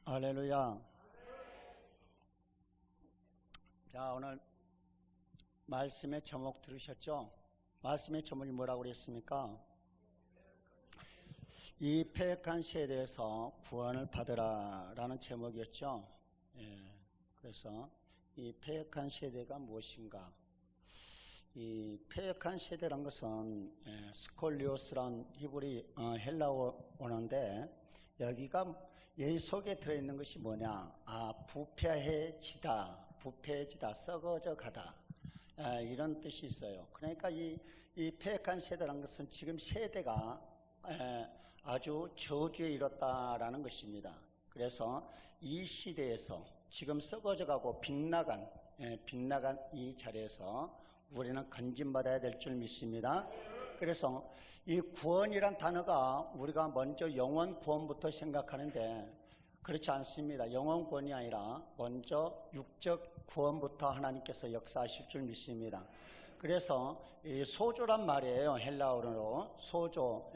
할렐루야. 자, 오늘 말씀의 제목 들으셨죠? 말씀의 제목이 뭐라고 그랬습니까? 이 패역한 세대에서 구원을 받으라 라는 제목이었죠. 그래서 이 패역한 세대가 무엇인가? 이 패역한 세대란 것은 스콜리오스란 히브리 헬라어인데, 여기가 이 속에 들어있는 것이 뭐냐? 부패해지다, 썩어져 가다, 이런 뜻이 있어요. 그러니까 이 패역한 세대라는 것은 지금 세대가 아주 저주에 이뤘다라는 것입니다. 그래서 이 시대에서 지금 썩어져가고 빗나간 이 자리에서 우리는 건진받아야 될 줄 믿습니다. 그래서 이 구원이란 단어가 우리가 먼저 영원 구원부터 생각하는데 그렇지 않습니다. 영원 구원이 아니라 먼저 육적 구원부터 하나님께서 역사하실 줄 믿습니다. 그래서 이 소조란 말이에요. 헬라어로 소조.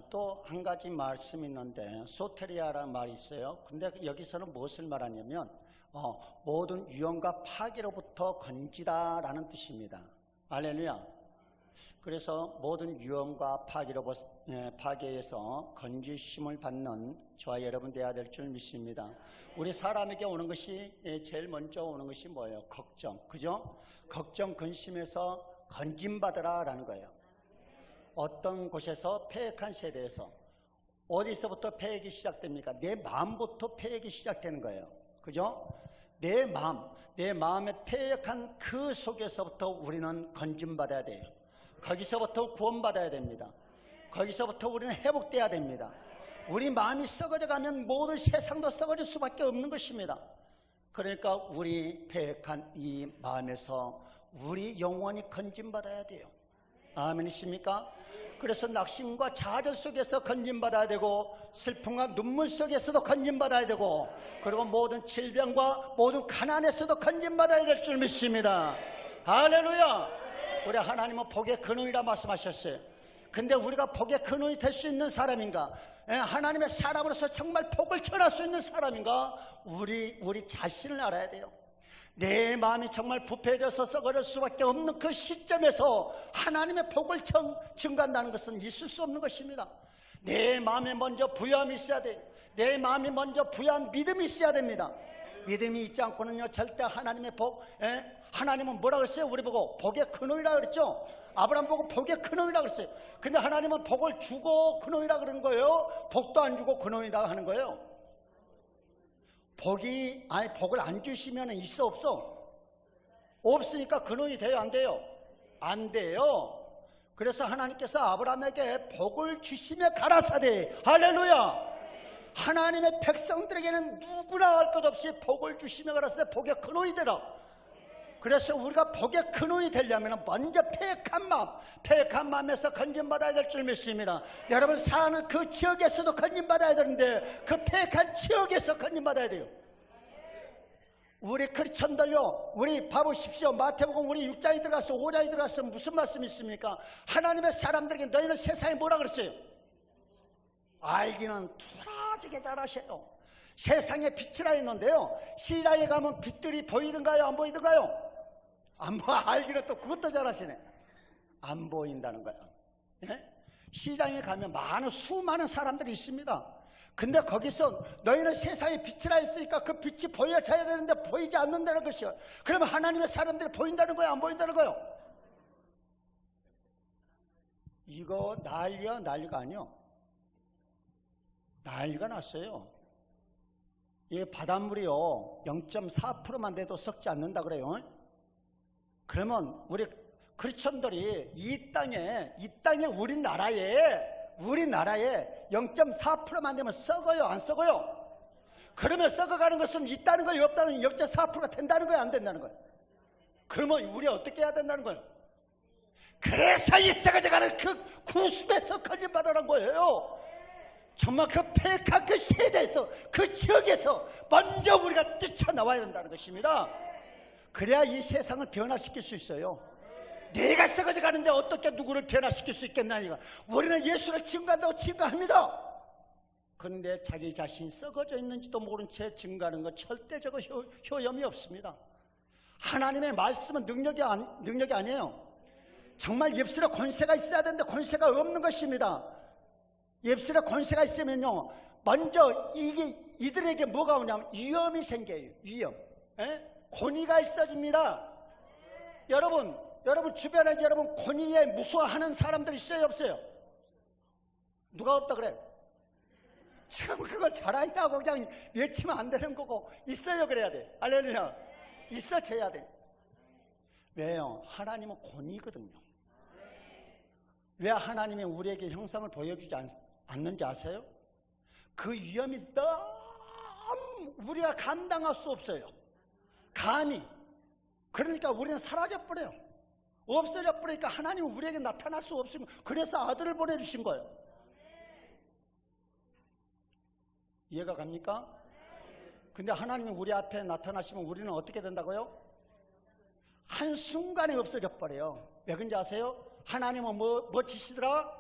또 한 가지 말씀이 있는데 소테리아라는 말이 있어요. 근데 여기서는 무엇을 말하냐면 모든 위험과 파괴로부터 건지다라는 뜻입니다. 할렐루야. 그래서 모든 위험과 파괴에서 건지심을 받는 저와 여러분 되어야 될 줄 믿습니다. 우리 사람에게 오는 것이 제일 먼저 오는 것이 뭐예요? 걱정, 그죠? 걱정, 근심에서 건진받으라 라는 거예요. 어떤 곳에서 패역한 세대에서 어디서부터 패역이 시작됩니까? 내 마음부터 패역이 시작되는 거예요. 그죠? 내 마음의 패역한 그 속에서부터 우리는 건진받아야 돼요. 거기서부터 구원받아야 됩니다. 거기서부터 우리는 회복돼야 됩니다. 우리 마음이 썩어져 가면 모든 세상도 썩어질 수밖에 없는 것입니다. 그러니까 우리 패역한 이 마음에서 우리 영원히 건진받아야 돼요. 아멘이십니까? 그래서 낙심과 좌절 속에서 건진받아야 되고, 슬픔과 눈물 속에서도 건진받아야 되고, 그리고 모든 질병과 모든 가난에서도 건진받아야 될 줄 믿습니다. 할렐루야. 우리 하나님은 복의 근원이라 말씀하셨어요. 근데 우리가 복의 근원이 될 수 있는 사람인가? 하나님의 사람으로서 정말 복을 전할 수 있는 사람인가? 우리 자신을 알아야 돼요. 내 마음이 정말 부패해져서 썩어질 수밖에 없는 그 시점에서 하나님의 복을 증가한다는 것은 있을 수 없는 것입니다. 내 마음에 먼저 부여함이 있어야 돼요. 내 마음이 먼저 부여한 믿음이 있어야 됩니다. 믿음이 있지 않고는요 절대 하나님의 복, 하나님은 뭐라 그랬어요? 우리 보고 복의 근원이라 그랬죠. 아브라함 보고 복의 근원이라 그랬어요. 근데 하나님은 복을 주고 근원이라 그러는 거예요? 복도 안 주고 근원이다 하는 거예요? 복을 안 주시면 있어 없어? 없으니까 근원이 돼요 안 돼요? 안 돼요. 그래서 하나님께서 아브라함에게 복을 주시며 가라사대, 할렐루야. 하나님의 백성들에게는 누구나 할 것 없이 복을 주시며 가라사대 복의 근원이 되라. 그래서 우리가 복의 근원이 되려면 먼저 패역한 마음에서 건진받아야 될 줄 믿습니다. 여러분 사는 그 지역에서도 건진받아야 되는데 그 패역한 지역에서 건진받아야 돼요. 우리 크리스천들요, 우리 봐보십시오. 마태복음 우리 6장에 들어가서 5장에 들어가서 무슨 말씀이 있습니까? 하나님의 사람들에게 너희는 세상에 뭐라 그랬어요? 알기는 투라지게 잘하셔요. 세상에 빛이라 했는데요, 시장에 가면 빛들이 보이든가요 안 보이든가요? 알기는 또 그것도 잘하시네. 안 보인다는 거야. 시장에 가면 수많은 사람들이 있습니다. 근데 거기서 너희는 세상에 빛이라 했으니까 그 빛이 보여져야 되는데 보이지 않는다는 것이요. 그러면 하나님의 사람들이 보인다는 거야 안 보인다는 거요? 이거 난리가 아니요. 난리가 났어요. 이 바닷물이요 0.4%만 돼도 썩지 않는다 그래요. 그러면 우리 크리스천들이 이 땅에 우리나라에 0.4%만 되면 썩어요 안 썩어요? 그러면 썩어가는 것은 있다는 거예요 없다는 거예요? 0.4%가 된다는 거예요 안 된다는 거예요? 그러면 우리 어떻게 해야 된다는 거예요? 그래서 이 썩어져가는 그 구습에서 건진받으라는 거예요. 정말 그 패역한 그 세대에서 그 지역에서 먼저 우리가 뛰쳐나와야 된다는 것입니다. 그래야 이 세상을 변화시킬 수 있어요. 내가 썩어져 가는데 어떻게 누구를 변화시킬 수 있겠나? 우리는 예수를 증거한다고 증거합니다. 그런데 자기 자신이 썩어져 있는지도 모른 채 증거하는 것 절대적으로 효염이 없습니다. 하나님의 말씀은 능력이 아니에요. 정말 입술에 권세가 있어야 되는데 권세가 없는 것입니다. 입술에 권세가 있으면요, 먼저 이들에게 뭐가 오냐면 위험이 생겨요. 위험. 권위가 있어집니다. 여러분 주변에 여러분 권위에 무서워하는 사람들 있어요, 없어요? 누가 없다 그래? 지금 그걸 잘하냐고 그냥 외치면 안 되는 거고, 있어요 그래야 돼. 할렐루야. 있어져야 돼. 왜요? 하나님은 권위거든요. 왜 하나님이 우리에게 형상을 보여주지 않는지 아세요? 그 위험이 너무 우리가 감당할 수 없어요. 감히. 그러니까 우리는 사라져버려요. 없어져버리니까 하나님은 우리에게 나타날 수 없으면, 그래서 아들을 보내주신 거예요. 이해가 갑니까? 근데 하나님이 우리 앞에 나타나시면 우리는 어떻게 된다고요? 한순간에 없어져 버려요. 왜 그런지 아세요? 하나님은 뭐 지시더라?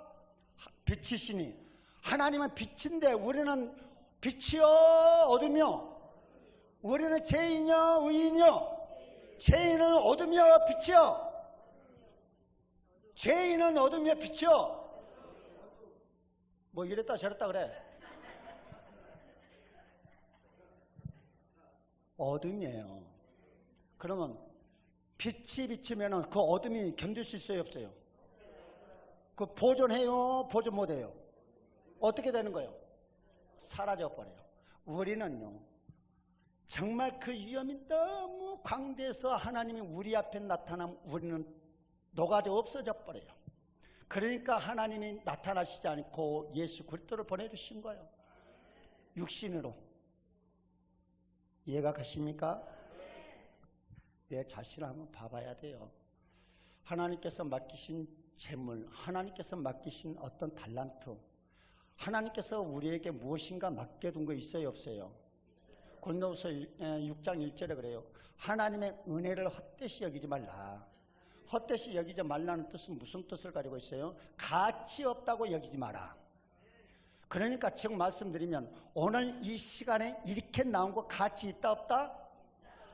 빛이시니. 하나님은 빛인데 우리는 빛이요 어둠이요? 우리는 죄인이요 의인이요? 죄인은 어둠이요 빛이요? 죄인은 어둠이요 빛이요? 뭐 이랬다 저랬다 그래. 어둠이에요. 그러면 빛이 비치면은 그 어둠이 견딜 수 있어요 없어요? 그 보존해요 보존 못해요? 어떻게 되는 거예요? 사라져 버려요. 우리는요 정말 그 위험이 너무 광대해서 하나님이 우리 앞에 나타나면 우리는 녹아져 없어져 버려요. 그러니까 하나님이 나타나시지 않고 예수 그리스도를 보내주신 거예요. 육신으로. 이해가 가십니까? 내 자신을 한번 봐봐야 돼요. 하나님께서 맡기신 재물, 하나님께서 맡기신 어떤 달란트, 하나님께서 우리에게 무엇인가 맡겨둔 거 있어요 없어요? 고린도후서 6장 1절에 그래요. 하나님의 은혜를 헛되이 여기지 말라. 헛되이 여기지 말라는 뜻은 무슨 뜻을 가지고 있어요? 가치 없다고 여기지 마라. 그러니까 지금 말씀드리면 오늘 이 시간에 이렇게 나온 거 가치 있다 없다?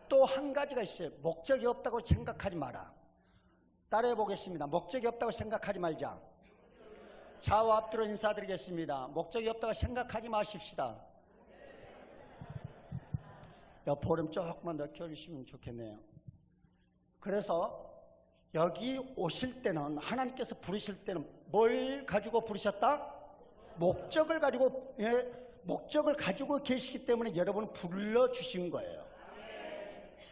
또 한 가지가 있어요. 목적이 없다고 생각하지 마라. 따라해 보겠습니다. 목적이 없다고 생각하지 말자. 좌우 앞뒤로 인사드리겠습니다. 목적이 없다고 생각하지 마십시다. 볼음 조금만 더 켜주시면 좋겠네요. 그래서 여기 오실 때는 하나님께서 부르실 때는 뭘 가지고 부르셨다? 목적을 가지고 계시기 때문에 여러분을 불러주신 거예요.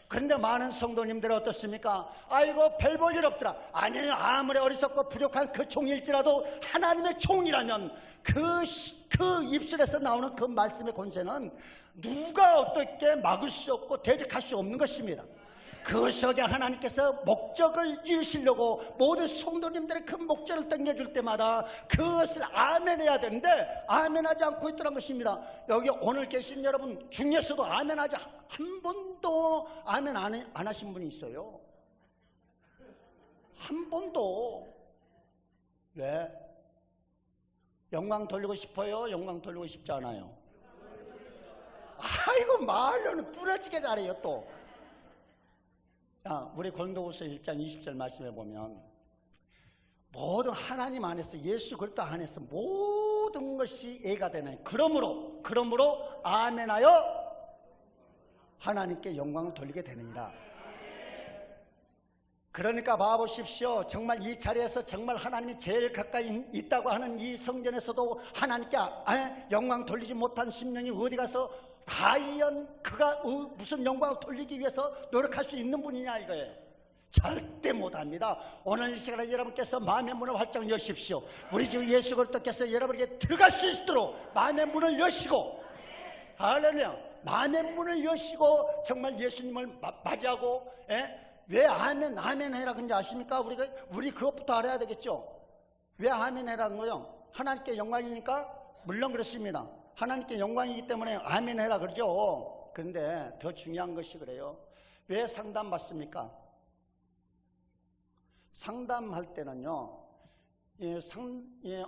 그런데 많은 성도님들은 어떻습니까? 아이고 별 볼 일 없더라. 아니에요. 아무리 어리석고 부족한 그 종일지라도 하나님의 종이라면 그 입술에서 나오는 그 말씀의 권세는 누가 어떻게 막을 수 없고 대적할 수 없는 것입니다. 그 속에 하나님께서 목적을 이루시려고 모든 성도님들의 그 목적을 땡겨줄 때마다 그것을 아멘해야 되는데 아멘하지 않고 있더란 것입니다. 여기 오늘 계신 여러분 중에서도 아멘하지 한 번도 아멘 안 하신 분이 있어요. 한 번도. 왜? 영광 돌리고 싶어요? 영광 돌리고 싶지 않아요? 아이고 말로는 부러지게 잘해요 또. 우리 고린도후서 1장 20절 말씀해 보면 모든 하나님 안에서 예수 그리스도 안에서 모든 것이 예가 되는, 그러므로 아멘하여 하나님께 영광을 돌리게 되느니라. 그러니까 봐보십시오. 정말 이 자리에서 정말 하나님이 제일 가까이 있다고 하는 이 성전에서도 하나님께 영광 돌리지 못한 심령이 어디 가서 과연 그가 무슨 영광을 돌리기 위해서 노력할 수 있는 분이냐 이거예요. 절대 못합니다. 오늘 이 시간에 여러분께서 마음의 문을 활짝 여십시오. 우리 주 예수 그리스도께서 여러분에게 들어갈 수 있도록 마음의 문을 여시고, 할렐루야, 마음의 문을 여시고 정말 예수님을 맞이하고. 왜 아멘 해라 그런지 아십니까? 우리 그것부터 알아야 되겠죠. 왜 아멘 해라는 거요? 하나님께 영광이니까? 물론 그렇습니다. 하나님께 영광이기 때문에 아멘 해라 그러죠. 그런데 더 중요한 것이 그래요. 왜 상담 받습니까? 상담할 때는요,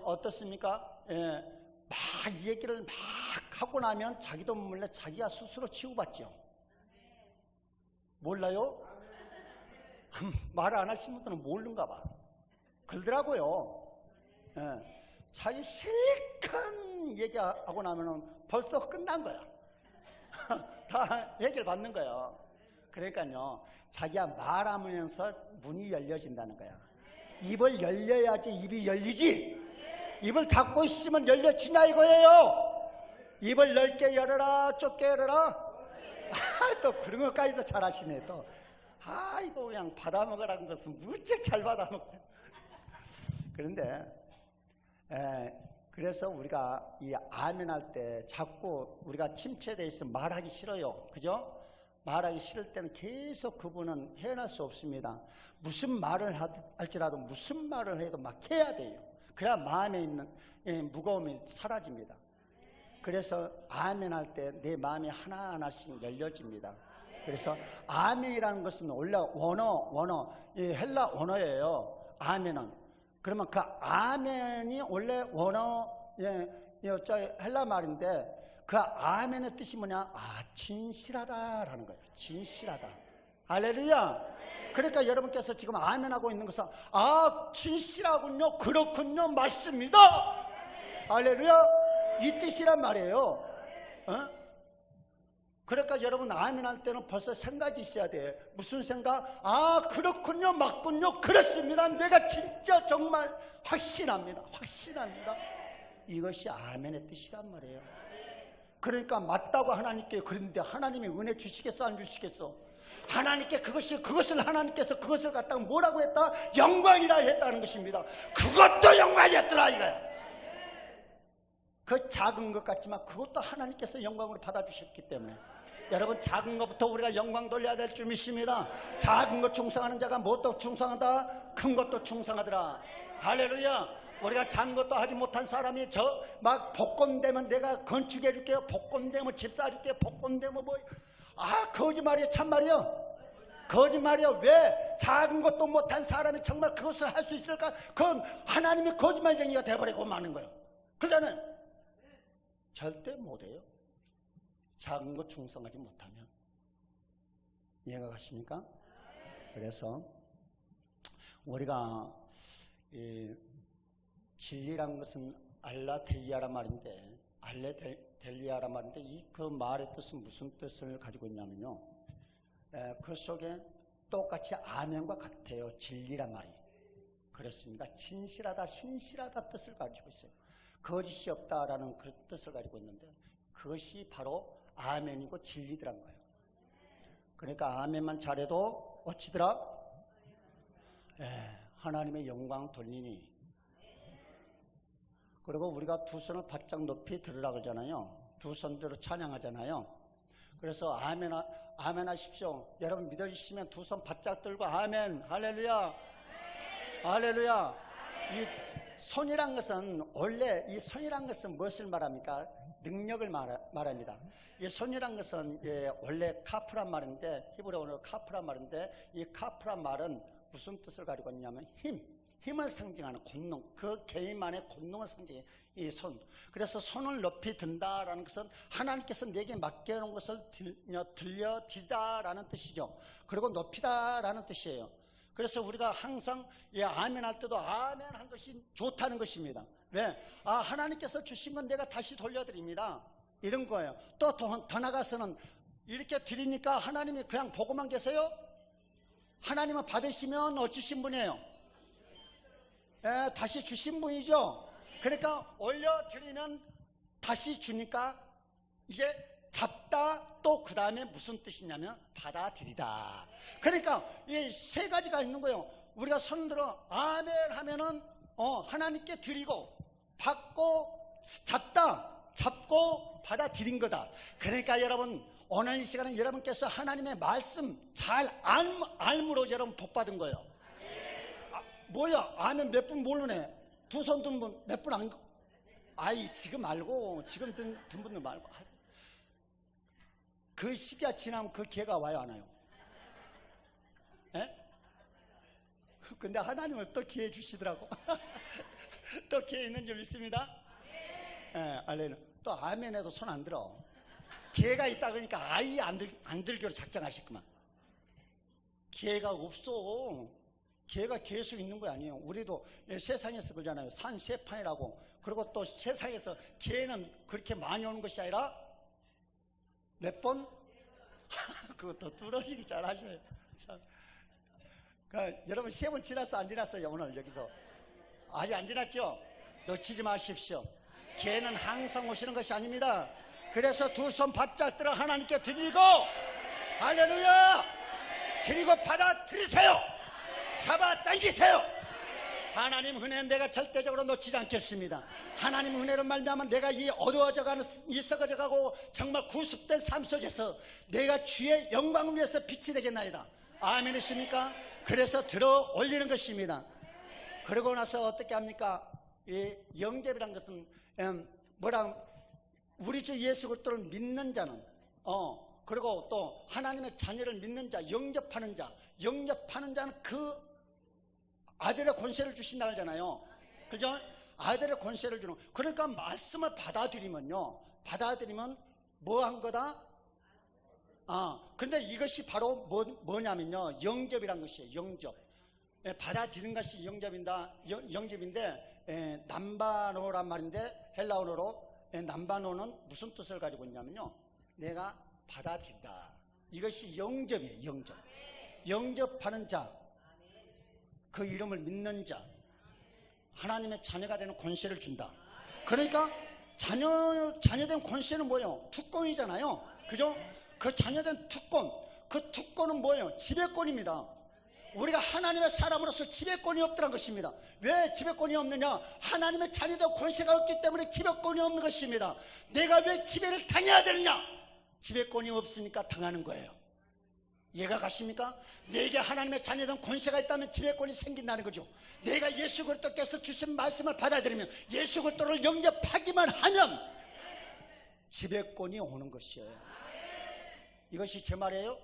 어떻습니까? 막 이 얘기를 막 하고 나면 자기도 몰래 자기가 스스로 치유받죠. 몰라요? 말 안 하신 분들은 모르는가 봐. 그러더라고요. 예. 자기 실컷 얘기하고 나면은 벌써 끝난 거야. 다 얘기를 받는 거예요. 그러니까요, 자기가 말하면서 문이 열려진다는 거야. 입을 열려야지 입이 열리지. 입을 닫고 있으면 열려지냐 이거예요. 입을 넓게 열어라, 좁게 열어라. 또 그런 것까지도 잘 하시네. 또 이거 그냥 받아먹으라는 것은 무척 잘 받아먹어요. 그런데 그래서 우리가 이 아멘 할 때 자꾸 우리가 침체되어 있으면 말하기 싫어요. 그죠? 말하기 싫을 때는 계속 그분은 헤어날 수 없습니다. 무슨 말을 할지라도 무슨 말을 해도 막 해야 돼요. 그래야 마음에 있는 무거움이 사라집니다. 그래서 아멘 할 때 내 마음이 하나하나씩 열려집니다. 그래서 아멘이라는 것은 원래 원어 이 헬라 원어예요. 아멘은. 그러면 그 아멘이 원래 원어 헬라 말인데 그 아멘의 뜻이 뭐냐? 진실하다라는 거예요. 진실하다. 할렐루야. 그러니까 여러분께서 지금 아멘하고 있는 것은 진실하군요. 그렇군요. 맞습니다. 할렐루야. 이 뜻이란 말이에요. 그러니까 여러분 아멘 할 때는 벌써 생각이 있어야 돼. 무슨 생각? 그렇군요. 맞군요. 그렇습니다. 내가 진짜 정말 확신합니다. 확신합니다. 이것이 아멘의 뜻이란 말이에요. 그러니까 맞다고 하나님께 그랬는데 하나님이 은혜 주시겠어 안 주시겠어? 하나님께 그것을 하나님께서 그것을 갖다가 뭐라고 했다? 영광이라 했다는 것입니다. 그것도 영광이었더라 이거야. 그 작은 것 같지만 그것도 하나님께서 영광으로 받아주셨기 때문에 여러분 작은 것부터 우리가 영광 돌려야 될 줄 믿습니다. 작은 것 충성하는 자가 무엇도 충성하다? 큰 것도 충성하더라. 할렐루야. 우리가 작은 것도 하지 못한 사람이 막 복권되면 내가 건축해 줄게요. 복권되면 집 사줄게요. 복권되면 거짓말이에요. 참말이요. 거짓말이요. 왜 작은 것도 못한 사람이 정말 그것을 할 수 있을까? 그건 하나님의 거짓말쟁이가 돼버리고 마는 거예요. 그러잖아요. 절대 못해요. 작은 것 충성하지 못하면. 이해가 가십니까? 그래서 우리가 진리란 것은 알라델리아란 말인데 알레델리아란 말인데 그 말의 뜻은 무슨 뜻을 가지고 있냐면요. 그 속에 똑같이 아멘과 같아요. 진리란 말이. 그렇습니다. 진실하다, 신실하다 뜻을 가지고 있어요. 거짓이 없다라는 그 뜻을 가지고 있는데 그것이 바로 아멘이고 진리더란 거예요. 그러니까 아멘만 잘해도 어찌더라? 하나님의 영광 돌리니. 그리고 우리가 두 손을 바짝 높이 들으라 그러잖아요. 두 손으로 찬양하잖아요. 그래서 아멘 하십시오. 여러분 믿어주시면 두 손 바짝 들고 아멘, 할렐루야, 할렐루야. 이 손이란 것은 원래 이 손이란 것은 무엇을 말합니까? 능력을 말합니다. 이 손이란 것은 원래 카프란 말인데 히브리어로 카프란 말인데 이 카프란 말은 무슨 뜻을 가지고 있냐면 힘을 상징하는 권능, 그 개인만의 권능을 상징해 이 손. 그래서 손을 높이 든다라는 것은 하나님께서 내게 맡겨놓은 것을 들려드리다라는 뜻이죠. 그리고 높이다라는 뜻이에요. 그래서 우리가 항상 아멘 할 때도 아멘 한 것이 좋다는 것입니다. 왜? 하나님께서 주신 건 내가 다시 돌려드립니다. 이런 거예요. 또 더 나가서는 이렇게 드리니까 하나님이 그냥 보고만 계세요? 하나님은 받으시면 어찌신 분이에요? 다시 주신 분이죠. 그러니까 올려드리면 다시 주니까 이제 잡다, 또 그 다음에 무슨 뜻이냐면 받아들이다. 그러니까 이 세 가지가 있는 거예요. 우리가 손들어 아멘 하면은 하나님께 드리고 받고 잡고 받아들인 거다. 그러니까 여러분 오늘 이 시간에 여러분께서 하나님의 말씀 잘 알므로 여러분 복 받은 거예요. 뭐야? 아멘 몇 분 모르네. 두 손 든 분 몇 분 안? 지금 말고 지금 든 분들 말고. 그 시기가 지나면 그 기회가 와요, 안 와요? 근데 하나님은 또 기회 주시더라고. 또 기회 있는 줄 믿습니다. 알레루야. 또 아멘에도 손 안 들어. 기회가 있다 그러니까 아예 안 들기로 작정하셨구만. 기회가 없어. 기회가 계속 있는 거 아니에요. 우리도 세상에서 그러잖아요. 산 세 판이라고. 그리고 또 세상에서 기회는 그렇게 많이 오는 것이 아니라 몇 번? 그것도 뚫어지기 잘 하셔요. 그러니까 여러분 시험은 지났어 안 지났어요? 오늘 여기서 아직 안 지났죠? 놓치지 마십시오. 기회는 항상 오시는 것이 아닙니다. 그래서 두 손 바짝 들어 하나님께 드리고, 할렐루야, 드리고 받아들이세요. 잡아 당기세요. 하나님 은혜 내가 절대적으로 놓치지 않겠습니다. 하나님 은혜로 말미암아 내가 이 어두워져가는, 이 썩어져가고 정말 구습된 삶 속에서 내가 주의 영광을 위해서 빛이 되겠나이다. 아멘이십니까? 그래서 들어 올리는 것입니다. 그러고 나서 어떻게 합니까? 이 영접이란 것은 우리 주 예수 그리스도를 믿는 자는 그리고 또 하나님의 자녀를 믿는 자, 영접하는 자는 그 아들의 권세를 주신다 그러잖아요. 그죠? 아들의 권세를 주는. 그러니까 말씀을 받아들이면 뭐 한 거다? 근데 이것이 바로 뭐냐면요, 영접이란 것이에요. 영접. 받아들이는 것이 영접인데, 남바노란 말인데, 헬라어로 남바노는 무슨 뜻을 가지고 있냐면요, 내가 받아들인다. 이것이 영접이에요. 영접. 영접하는 자, 그 이름을 믿는 자, 하나님의 자녀가 되는 권세를 준다. 그러니까 자녀된 권세는 뭐예요? 특권이잖아요. 그죠? 그 자녀된 특권, 그 특권은 뭐예요? 지배권입니다. 우리가 하나님의 사람으로서 지배권이 없다는 것입니다. 왜 지배권이 없느냐? 하나님의 자녀된 권세가 없기 때문에 지배권이 없는 것입니다. 내가 왜 지배를 당해야 되느냐? 지배권이 없으니까 당하는 거예요. 이해가 가십니까? 내게 하나님의 자녀된 권세가 있다면 지배권이 생긴다는 거죠. 내가 예수 그리스도께서 주신 말씀을 받아들이면, 예수 그리스도를 영접하기만 하면 지배권이 오는 것이에요. 이것이 제 말이에요?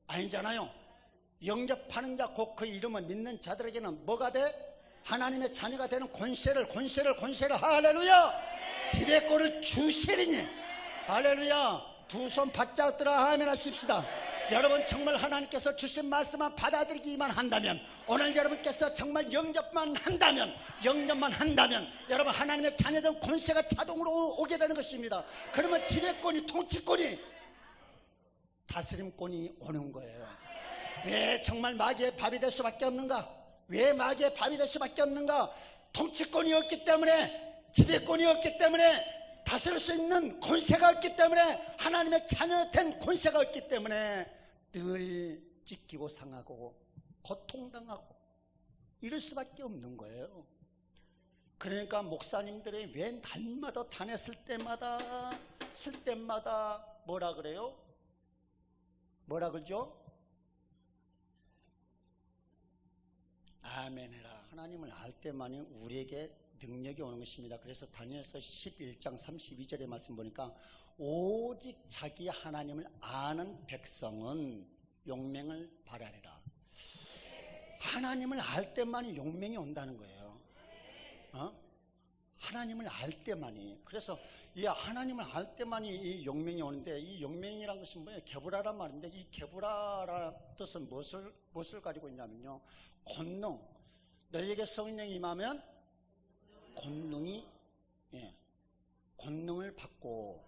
아니잖아요. 영접하는 자, 곧 그 이름을 믿는 자들에게는 뭐가 돼? 하나님의 자녀가 되는 권세를 할렐루야, 지배권을 주시리니, 할렐루야. 두 손 바짝 들어 아멘 하십시다. 여러분 정말 하나님께서 주신 말씀만 받아들이기만 한다면, 오늘 여러분께서 정말 영접만 한다면 여러분 하나님의 자녀된 권세가 자동으로 오게 되는 것입니다. 그러면 지배권이, 통치권이, 다스림권이 오는 거예요. 왜 정말 마귀의 밥이 될 수밖에 없는가? 왜 마귀의 밥이 될 수밖에 없는가? 통치권이 없기 때문에, 지배권이 없기 때문에, 다스릴 수 있는 권세가 없기 때문에, 하나님의 자녀된 권세가 없기 때문에 늘 찢기고 상하고 고통당하고 이럴 수밖에 없는 거예요. 그러니까 목사님들이 왜 날마다 단에 쓸 때마다 뭐라 그래요? 뭐라 그러죠? 아멘해라. 하나님을 알 때만이 우리에게 능력이 오는 것입니다. 그래서 다니엘서 11장 32절의 말씀 보니까, 오직 자기 하나님을 아는 백성은 용맹을 발하리라. 하나님을 알 때만이 용맹이 온다는 거예요. 하나님을 알 때만이. 그래서 이 하나님을 알 때만이 이 용맹이 오는데, 이 용맹이란 것은 뭐예요? 게부라란 말인데, 이 게부라라는 뜻은 무엇을 가지고 있냐면요, 권능. 너희에게 성령이 임하면 권능을 받고,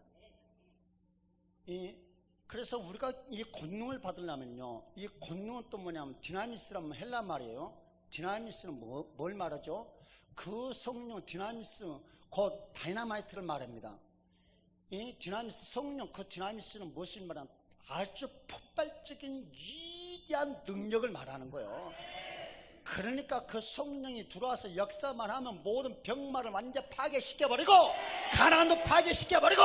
그래서 우리가 이 권능을 받으려면요, 이 권능은 또 뭐냐면 디나미스라는 헬라 말이에요. 디나미스는 뭘 말하죠? 그 성령, 디나미스, 곧 다이나마이트를 말합니다. 이 디나미스, 성령, 그 디나미스는 무엇을 말하면 아주 폭발적인 위대한 능력을 말하는 거예요. 그러니까 그 성령이 들어와서 역사만 하면 모든 병마를 완전 파괴시켜버리고, 가난도 파괴시켜버리고,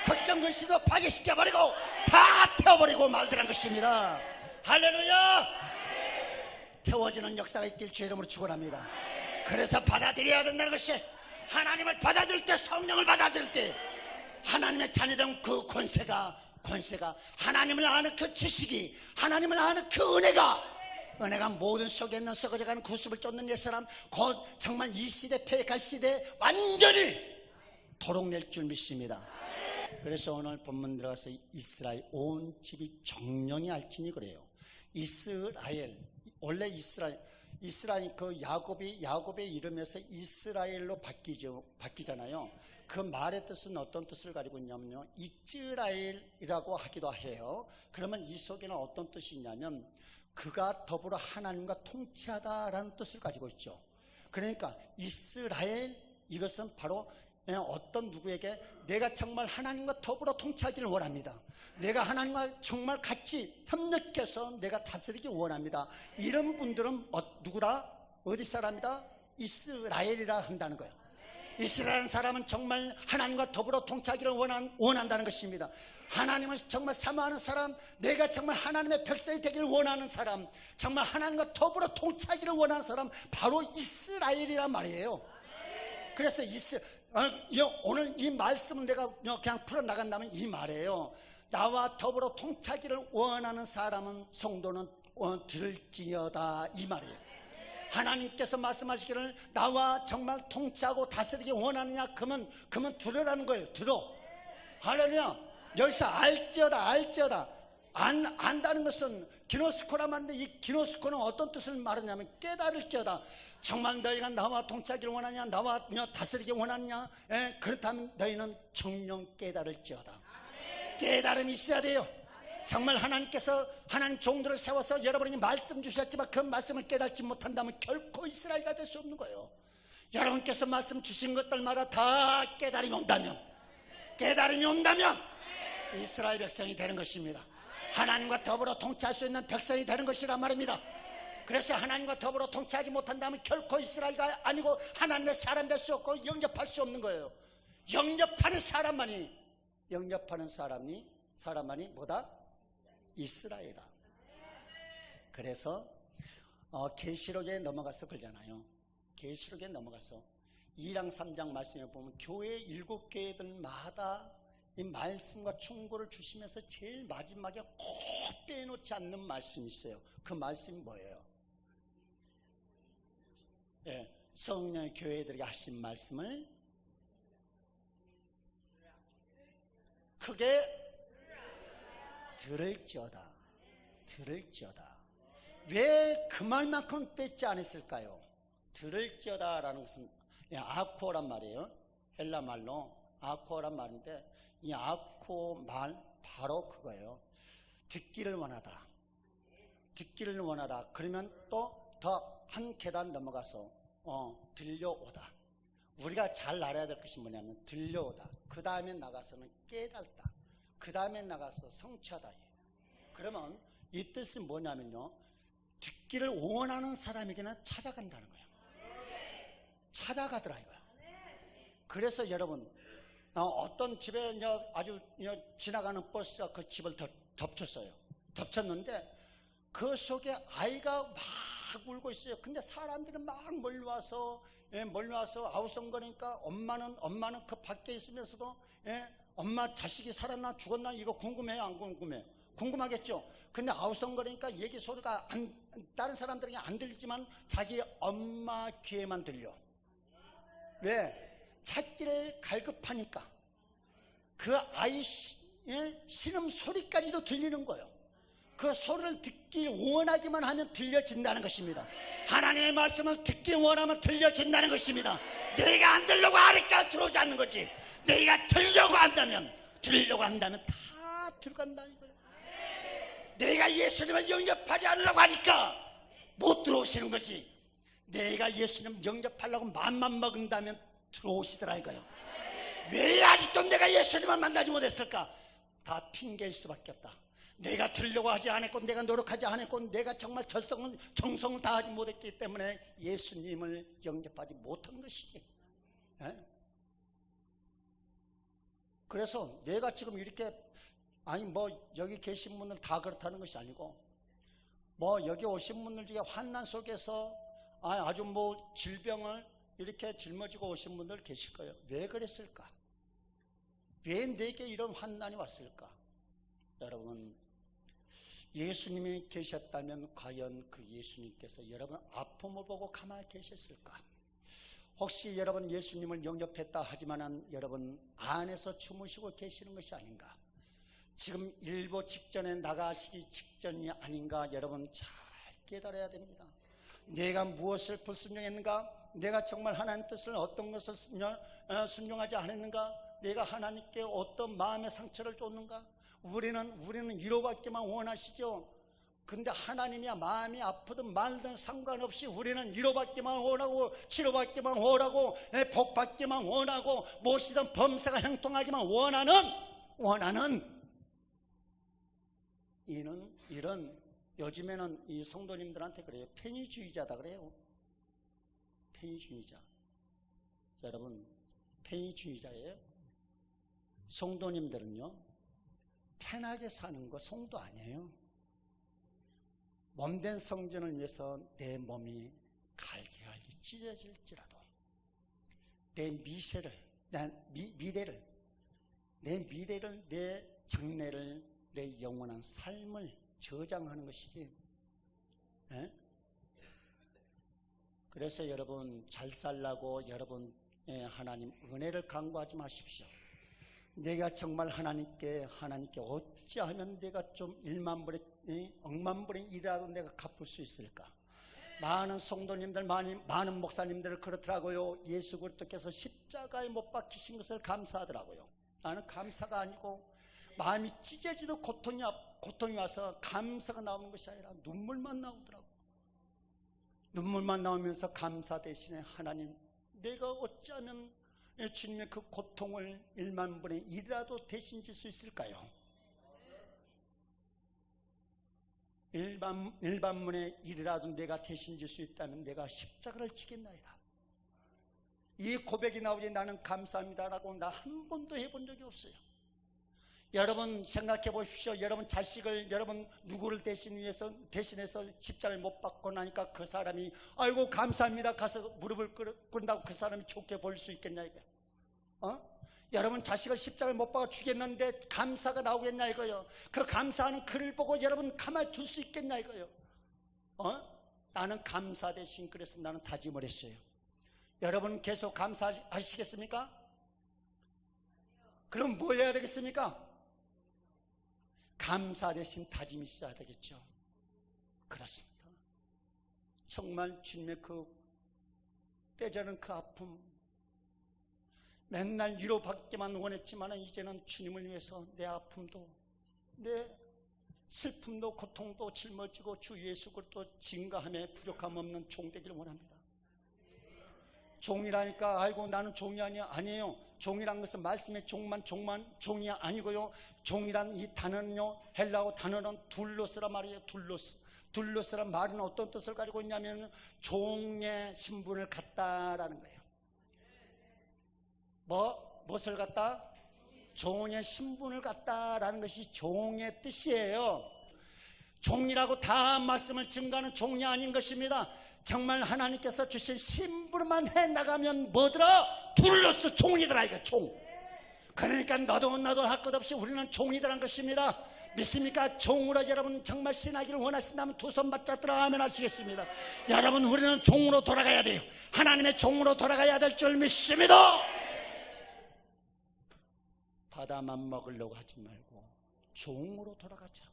걱정글씨도 파괴시켜버리고, 다 태워버리고 말더란 것입니다. 할렐루야! 태워지는 역사가 있길 주의 이름으로 축원합니다. 그래서 받아들여야 된다는 것이, 하나님을 받아들일 때, 성령을 받아들일 때 하나님의 자녀된 그 권세가 하나님을 아는 그 지식이, 하나님을 아는 그 은혜가 모든 속에 있는 썩어져가는 구습을 쫓는 옛사람, 곧 정말 이 시대, 폐역할 시대에 완전히 도록낼 줄 믿습니다. 그래서 오늘 본문 들어가서 이스라엘 온 집이 정령이 알지니 그래요. 이스라엘, 원래 이스라엘 그 야곱의 이름에서 이스라엘로 바뀌잖아요. 그 말의 뜻은 어떤 뜻을 가지고 있냐면요, 이스라엘이라고 하기도 해요. 그러면 이 속에는 어떤 뜻이 있냐면 그가 더불어 하나님과 통치하다라는 뜻을 가지고 있죠. 그러니까 이스라엘, 이것은 바로 어떤 누구에게 내가 정말 하나님과 더불어 통치하기를 원합니다. 내가 하나님과 정말 같이 협력해서 내가 다스리기 원합니다. 이런 분들은 누구다? 어디 사람이다? 이스라엘이라 한다는 거예요. 이스라엘 사람은 정말 하나님과 더불어 통치하기를 원한다는 것입니다. 하나님을 정말 사모하는 사람, 내가 정말 하나님의 백성이 되기를 원하는 사람, 정말 하나님과 더불어 통치하기를 원하는 사람, 바로 이스라엘이란 말이에요. 그래서 오늘 이 말씀을 내가 그냥 풀어나간다면 이 말이에요. 나와 더불어 통치하기를 원하는 사람은, 성도는 들을지어다, 이 말이에요. 하나님께서 말씀하시기를 나와 정말 통치하고 다스리기 원하느냐? 그러면 들으라는 거예요. 들어. 할렐루야. 여기서 알지어다. 안다는 것은 기노스코라 말인데, 이 기노스코는 어떤 뜻을 말하냐면 깨달을지어다. 정말 너희가 나와 통치하기를 원하냐? 나와 다스리기 원하느냐? 그렇다면 너희는 정령 깨달을지어다. 깨달음이 있어야 돼요. 정말 하나님께서 하나님 종들을 세워서 여러분이 말씀 주셨지만 그 말씀을 깨닫지 못한다면 결코 이스라엘가 될 수 없는 거예요. 여러분께서 말씀 주신 것들마다 다 깨달음이 온다면 이스라엘 백성이 되는 것입니다. 하나님과 더불어 통치할 수 있는 백성이 되는 것이란 말입니다. 그래서 하나님과 더불어 통치하지 못한다면 결코 이스라엘가 아니고 하나님의 사람 될 수 없고 영접할 수 없는 거예요. 영접하는 사람만이 뭐다? 이스라엘이다. 그래서 계시록에 넘어가서 그러잖아요. 계시록에 넘어가서 2장 3장 말씀에 보면 교회 7교회들마다 이 말씀과 충고를 주시면서 제일 마지막에 꼭 빼놓지 않는 말씀이 있어요. 그 말씀이 뭐예요? 성령의 교회들에게 하신 말씀을 크게 들을지어다. 왜 그 말만큼 뺏지 않았을까요? 들을지어다라는 것은 아코란 말이에요. 헬라 말로 아코란 말인데, 이 아코 말 바로 그거예요. 듣기를 원하다. 그러면 또 더 한 계단 넘어가서 들려오다. 우리가 잘 알아야 될 것이 뭐냐면 들려오다. 그 다음에 나가서는 깨닫다. 그 다음에 나가서 성취하다. 그러면 이 뜻은 뭐냐면요, 듣기를 원하는 사람에게는 찾아간다는 거예요. 찾아가더라 이거야. 그래서 여러분, 어떤 집에 아주 지나가는 버스가 그 집을 덮쳤는데 그 속에 아이가 막 울고 있어요. 근데 사람들은 막 몰려와서 아우성거리니까 엄마는 그 밖에 있으면서도 엄마 자식이 살았나 죽었나 이거 궁금해요, 안 궁금해요? 궁금하겠죠. 근데 아우성거리니까 얘기 소리가 다른 사람들에게 안 들리지만 자기 엄마 귀에만 들려. 왜? 찾기를 갈급하니까 그 아이 신음 소리까지도 들리는 거예요. 그 소리를 듣기 원하기만 하면 들려진다는 것입니다. 하나님의 말씀을 듣기 원하면 들려진다는 것입니다. 내가 안 들려고 하니까 들어오지 않는 거지. 내가 들려고 한다면 다 들어간다 이거예요. 내가 예수님을 영접하지 않으려고 하니까 못 들어오시는 거지. 내가 예수님 영접하려고 마음만 먹은다면 들어오시더라 이거예요. 왜 아직도 내가 예수님을 만나지 못했을까? 다 핑계일 수밖에 없다. 내가 들려고 하지 않았고, 내가 노력하지 않았고, 내가 정말 정성을 다하지 못했기 때문에 예수님을 영접하지 못한 것이지. 그래서 내가 지금 이렇게 여기 계신 분들 다 그렇다는 것이 아니고, 여기 오신 분들 중에 환난 속에서 아주 질병을 이렇게 짊어지고 오신 분들 계실 거예요. 왜 그랬을까? 왜 내게 이런 환난이 왔을까? 여러분, 예수님이 계셨다면 과연 그 예수님께서 여러분 아픔을 보고 가만히 계셨을까? 혹시 여러분 예수님을 영접했다 하지만은 여러분 안에서 주무시고 계시는 것이 아닌가? 지금 일부 직전에 나가시기 직전이 아닌가? 여러분 잘 깨달아야 됩니다. 내가 무엇을 불순종했는가? 내가 정말 하나님 뜻을 어떤 것을 순종하지 않았는가? 내가 하나님께 어떤 마음의 상처를 줬는가? 우리는 위로받기만 원하시죠. 근데 하나님이야 마음이 아프든 말든 상관없이 우리는 위로받기만 원하고 치료받기만 원하고 복받기만 원하고 무엇이든 범사가 형통하기만 원하는 이런 요즘에는 이 성도님들한테 그래요. 편의주의자다 그래요. 편의주의자. 여러분 편의주의자예요. 성도님들은요 편하게 사는 거 성도 아니에요. 몸된 성전을 위해서 내 몸이 갈기갈기 찢어질지라도 내 미래를, 내 장래를, 내 영원한 삶을 저장하는 것이지. 에? 그래서 여러분 잘 살라고 여러분 하나님 은혜를 간구하지 마십시오. 내가 정말 하나님께 어찌하면 내가 좀 1만 불에 1억만 불의 일이라도 내가 갚을 수 있을까? 많은 성도님들, 많은 목사님들 그렇더라고요. 예수 그리스도께서 십자가에 못 박히신 것을 감사하더라고요. 나는 감사가 아니고 마음이 찢어지도 고통이 와서 감사가 나오는 것이 아니라 눈물만 나오더라고요. 눈물만 나오면서 감사 대신에 하나님 내가 어찌하면 주님의 그 고통을 1만 분의 1이라도 대신 질 수 있을까요? 1만분의 1이라도 내가 대신 질 수 있다면 내가 십자가를 지겠나이다. 이 고백이 나오지 나는 감사합니다라고 나 한 번도 해본 적이 없어요. 여러분 생각해 보십시오. 여러분 자식을 여러분 누구를 대신해서 십자가에 못 박고 나니까 그 사람이 아이고 감사합니다 가서 무릎을 꿇는다고 그 사람이 좋게 보일 수 있겠냐 이거야. 여러분 자식을 십자가에 못 박아 죽였는데 감사가 나오겠냐 이거요. 그 감사하는 그를 보고 여러분 가만히 둘 수 있겠냐 이거요. 나는 감사 대신 그래서 나는 다짐을 했어요. 여러분 계속 감사하시겠습니까? 그럼 뭐 해야 되겠습니까? 감사 대신 다짐이 있어야 되겠죠. 그렇습니다. 정말 주님의 그 빼자는 그 아픔, 맨날 위로받기만 원했지만 이제는 주님을 위해서 내 아픔도 내 슬픔도 고통도 짊어지고 주 예수 그리스도 증거함에 부족함 없는 종 되기를 원합니다. 종이라니까 아이고 나는 종이 아니에요. 종이란 것은 말씀의 종이 아니고요. 종이란 이 단어는요 헬라어 단어는 둘로스라 말이에요. 둘로스란 말은 어떤 뜻을 가지고 있냐면 종의 신분을 갖다라는 거예요. 무엇을 갖다? 종의 신분을 갖다라는 것이 종의 뜻이에요. 종이라고 다 말씀을 증거하는 종이 아닌 것입니다. 정말 하나님께서 주신 신분만 해나가면 뭐더라? 둘로스 종이더라 이거 종. 그러니까 너도 할 것 없이 우리는 종이더란 것입니다. 믿습니까? 종으로 여러분 정말 신하기를 원하신다면 두 손 바짝 들어가면 하시겠습니다. 여러분 우리는 종으로 돌아가야 돼요. 하나님의 종으로 돌아가야 될 줄 믿습니다. 바다만 먹으려고 하지 말고 종으로 돌아가자.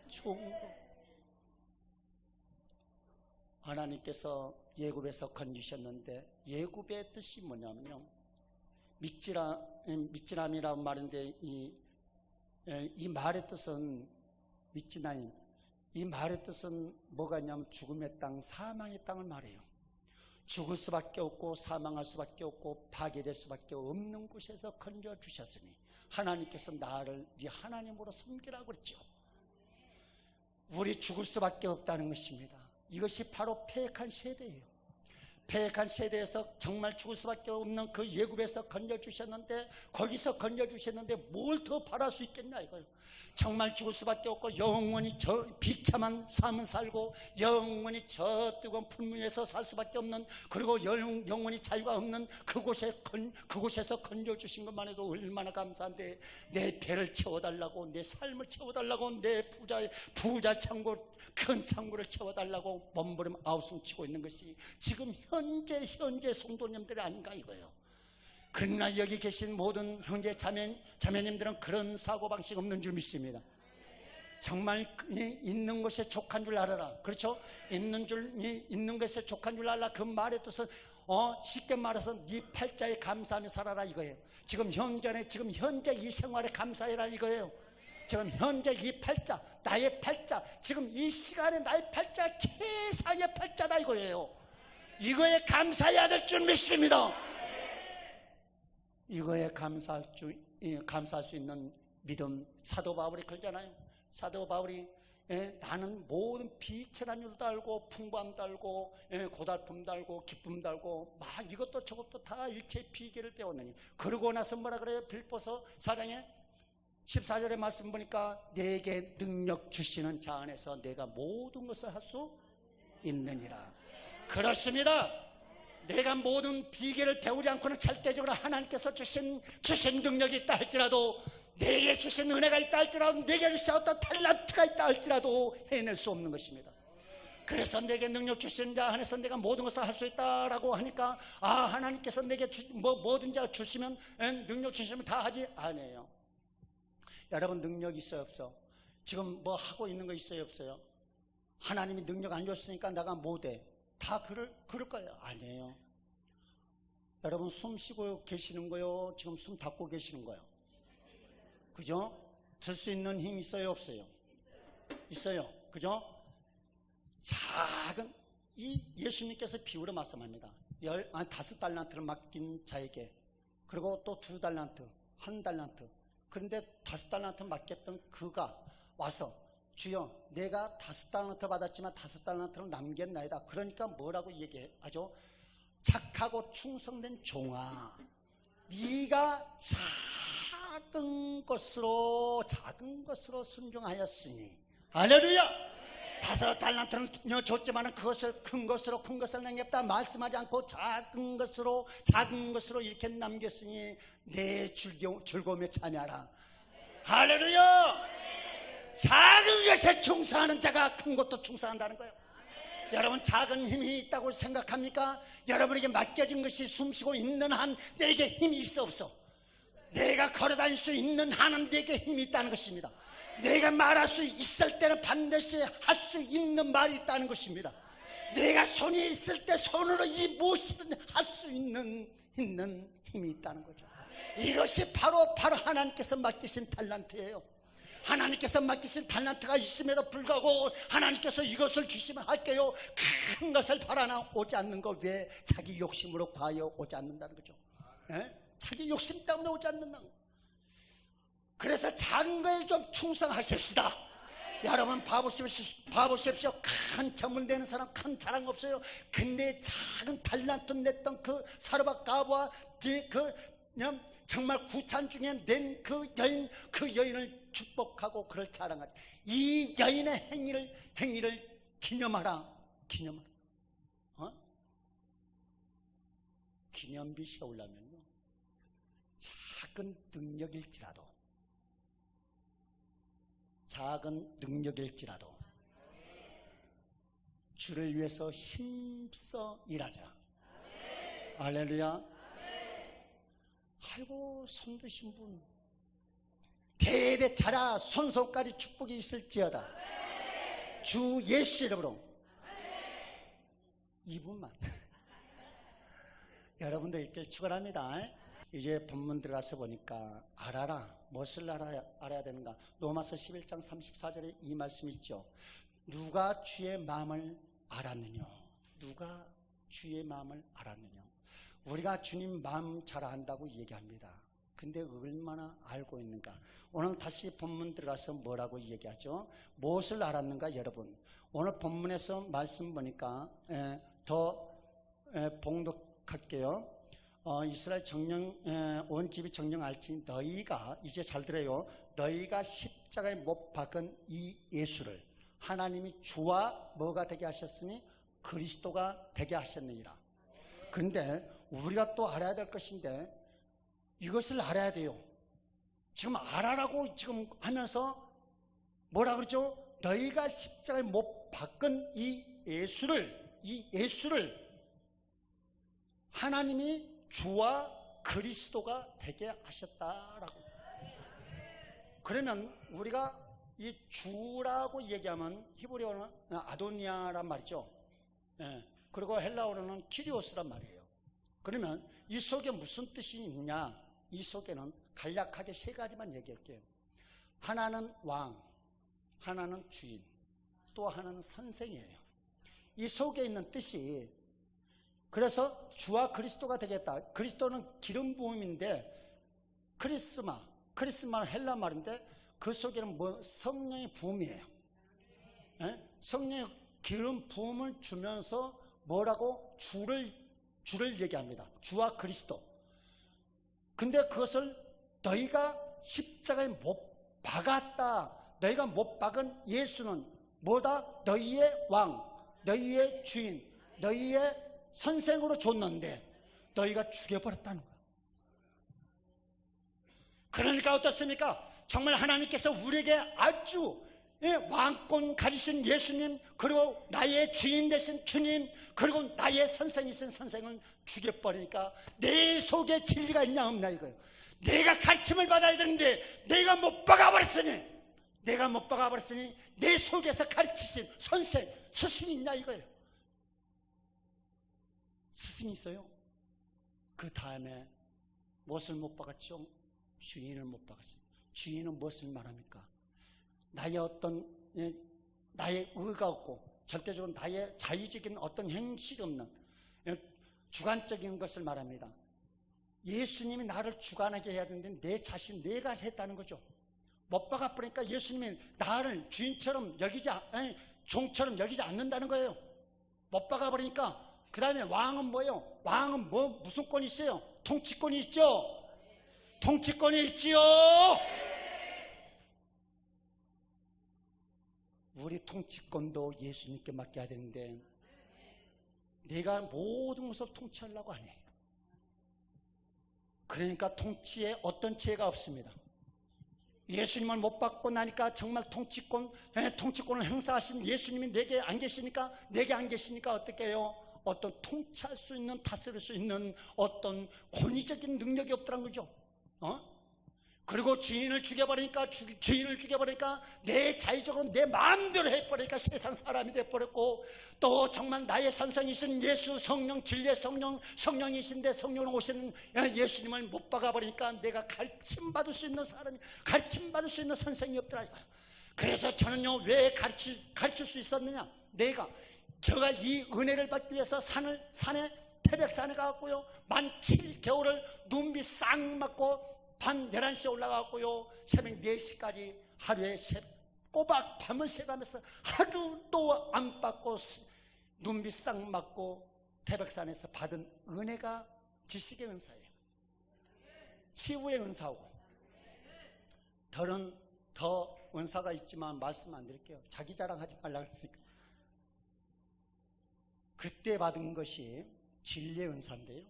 종으로. 하나님께서 예굽에서 건지셨는데 예굽의 뜻이 뭐냐면요 미찌남이라는 말인데 이 말의 뜻은 미찌나임, 이 말의 뜻은 뭐가 있냐면 죽음의 땅, 사망의 땅을 말해요. 죽을 수밖에 없고 사망할 수밖에 없고 파괴될 수밖에 없는 곳에서 건져주셨으니 하나님께서 나를 네 하나님으로 섬기라고 그랬죠. 우리 죽을 수밖에 없다는 것입니다. 이것이 바로 패역한 세대예요. 패역한 세대에서 정말 죽을 수밖에 없는 그 예굽에서 건져주셨는데 거기서 건져주셨는데 뭘 더 바랄 수 있겠냐 이거예요. 정말 죽을 수밖에 없고 영원히 저 비참한 삶을 살고 영원히 저 뜨거운 풀무에서 살 수밖에 없는 그리고 영원히 자유가 없는 그곳에서 건져주신 것만 해도 얼마나 감사한데 내 배를 채워달라고 내 삶을 채워달라고 내 부자 창고 큰 창고를 채워달라고 몸부림 아우성치고 있는 것이 지금 현재 성도님들이 아닌가 이거예요. 그러나 여기 계신 모든 형제 자매님들은 그런 사고방식 없는 줄 믿습니다. 정말 있는 것에 족한 줄 알아라. 그렇죠? 있는 것에 족한 줄 알라. 그 말의 뜻은 쉽게 말해서 네 팔자에 감사하며 살아라 이거예요. 지금 현재 이 생활에 감사해라 이거예요. 지금 현재 이 팔자, 나의 팔자, 지금 이 시간에 나의 팔자 최상의 팔자다 이거예요. 이거에 감사해야 될 줄 믿습니다. 이거에 감사할 수 있는 믿음. 사도 바울이 그러잖아요. 사도 바울이 나는 모든 비천한 일도 알고 풍부함도 알고 고달픔도 알고 기쁨도 알고 막 이것도 저것도 다 일체의 비결을 배웠느니. 그러고 나서 뭐라 그래요? 빌보서 4장에 14절의 말씀 보니까 내게 능력 주시는 자 안에서 내가 모든 것을 할 수 있느니라. 그렇습니다. 내가 모든 비결을 배우지 않고는 절대적으로 하나님께서 주신 능력이 있다 할지라도, 내게 주신 은혜가 있다 할지라도, 내게 주신 어떤 탤런트가 있다 할지라도 해낼 수 없는 것입니다. 그래서 내게 능력 주신 자 안에서 내가 모든 것을 할 수 있다라고 하니까 하나님께서 내게 뭐든지 주시면 능력 주시면 다 하지? 아니에요. 여러분 능력 있어요 없어? 지금 뭐 하고 있는 거 있어요 없어요? 하나님이 능력 안 줬으니까 내가 못해. 다 그럴 거예요? 아니에요. 여러분 숨 쉬고 계시는 거요? 지금 숨 닫고 계시는 거요? 그죠? 들 수 있는 힘 있어요 없어요? 있어요. 그죠? 작은 이 예수님께서 비유로 말씀합니다. 5달란트를 맡긴 자에게, 그리고 또 2달란트, 1달란트. 그런데 5달란트 맡겼던 그가 와서 주여 내가 5달란트 받았지만 5달란트를 남겼나이다. 그러니까 뭐라고 얘기하죠? 착하고 충성된 종아, 네가 작은 것으로 순종하였으니, 할렐루야. 5달란트는 줬지만 그것을 큰 것으로 남겼다 말씀하지 않고 작은 것으로 이렇게 남겼으니 내 즐거움에 참여하라. 할렐루야. 작은 것에 충성하는 자가 큰 것도 충성한다는 거예요. 여러분 작은 힘이 있다고 생각합니까? 여러분에게 맡겨진 것이 숨쉬고 있는 한 내게 힘이 있어 없어? 내가 걸어다닐 수 있는 한은 내게 힘이 있다는 것입니다. 내가 말할 수 있을 때는 반드시 할 수 있는 말이 있다는 것입니다. 내가 손이 있을 때 손으로 이 무엇이든 할 수 있는 힘이 있다는 거죠. 이것이 바로 하나님께서 맡기신 탤런트예요. 하나님께서 맡기신 탤런트가 있음에도 불구하고 하나님께서 이것을 주시면 할게요. 큰 것을 바라나 오지 않는 것 왜? 자기 욕심으로 과여 오지 않는다는 거죠. 자기 욕심 때문에 오지 않는다는 거예요. 그래서 작은 거에 좀 충성하십시다. 여러분 봐보십시오. 큰 전문 되는 사람 큰 자랑 없어요. 근데 작은 탤런트 냈던 그 사르밧 가부와 정말 구찬 중에 낸 그 여인을 축복하고 그를 자랑하지. 이 여인의 행위를 기념하라. 기념비시가 오려면요, 작은 능력일지라도 주를 위해서 힘써 일하자. 할렐루야. 아이고 손 드신 분 대대 자라 손손까지 축복이 있을지어다. 주 예수 이름으로. 이분만 여러분들 이렇게 축원합니다. 이제 본문 들어가서 보니까 알아라. 무엇을 알아야 되는가? 로마서 11장 34절에 이 말씀이 있죠. 누가 주의 마음을 알았느냐? 누가 주의 마음을 알았느냐? 우리가 주님 마음 잘 안다고 얘기합니다. 근데 얼마나 알고 있는가? 오늘 다시 본문 들어가서 뭐라고 얘기하죠? 무엇을 알았는가 여러분? 오늘 본문에서 말씀 보니까 더 봉독할게요. 이스라엘 온 집이 정령할지 너희가, 이제 잘 들어요. 너희가 십자가에 못 박은 이 예수를 하나님이 주와 뭐가 되게 하셨으니 그리스도가 되게 하셨느니라. 그런데 우리가 또 알아야 될 것인데 이것을 알아야 돼요. 지금 알아라고 지금 하면서 뭐라 그러죠? 너희가 십자가에 못 박은 이 예수를 하나님이 주와 그리스도가 되게 하셨다라고. 그러면 우리가 이 주라고 얘기하면 히브리어는 아도니아란 말이죠. 예. 그리고 헬라어로는 키리오스란 말이에요. 그러면 이 속에 무슨 뜻이 있냐? 이 속에는 간략하게 세 가지만 얘기할게요. 하나는 왕, 하나는 주인, 또 하나는 선생이에요. 이 속에 있는 뜻이, 그래서 주와 그리스도가 되겠다. 그리스도는 기름 부음인데, 크리스마는 헬라 말인데 그 속에는 성령의 부음이에요. 예? 성령의 기름 부음을 주면서 뭐라고? 주를 얘기합니다. 주와 그리스도. 근데 그것을 너희가 십자가에 못 박았다. 너희가 못 박은 예수는 뭐다? 너희의 왕, 너희의 주인, 너희의 선생으로 줬는데 너희가 죽여버렸다는 거야. 그러니까 어떻습니까? 정말 하나님께서 우리에게 아주 왕권 가지신 예수님, 그리고 나의 주인 되신 주님, 그리고 나의 선생이신 선생을 죽여버리니까 내 속에 진리가 있냐 없냐 이거예요. 내가 가르침을 받아야 되는데 내가 못 박아버렸으니 내 속에서 가르치신 선생, 스승이 있냐 이거예요. 스승이 있어요. 그 다음에 무엇을 못 박았죠? 주인을 못 박았어요. 주인은 무엇을 말합니까? 나의 나의 의가 없고 절대적으로 나의 자의적인 어떤 형식이 없는 주관적인 것을 말합니다. 예수님이 나를 주관하게 해야 되는데 내 자신, 내가 했다는 거죠. 못 박아버리니까 예수님이 나를 주인처럼 종처럼 여기지 않는다는 거예요. 못 박아버리니까. 그 다음에 왕은 뭐예요? 왕은 무슨 권이 있어요? 통치권이 있죠? 통치권이 있지요? 우리 통치권도 예수님께 맡겨야 되는데 내가 모든 것을 통치하려고 안 해요. 그러니까 통치에 어떤 죄가 없습니다. 예수님을 못 받고 나니까 정말 통치권을 행사하신 예수님이 내게 안 계시니까 어떻게 해요? 어떤 통치할 수 있는, 다스릴 수 있는 어떤 권위적인 능력이 없더란 거죠. 그리고 주인을 죽여버리니까 내 자의적으로 내 마음대로 해버리니까 세상 사람이 돼버렸고, 또 정말 나의 선생이신 예수, 성령, 진리의 성령이신데 성령으로 오시는 예수님을 못 박아버리니까 내가 가르침받을 수 있는 선생이 없더라. 그래서 저는요, 왜 가르칠 수 있었느냐? 제가 이 은혜를 받기 위해서 산에 태백산에 가갖고요, 만 7개월을 눈비 싹 맞고 밤 11시에 올라가고요, 새벽 4시까지 하루에 꼬박 밤을 새가면서 하루도 안 받고 눈비 싹 맞고 태백산에서 받은 은혜가 지식의 은사예요. 치유의 은사고. 더 은사가 있지만 말씀 안 드릴게요. 자기 자랑하지 말라고 했으니까. 그때 받은 것이 진리의 은사인데요,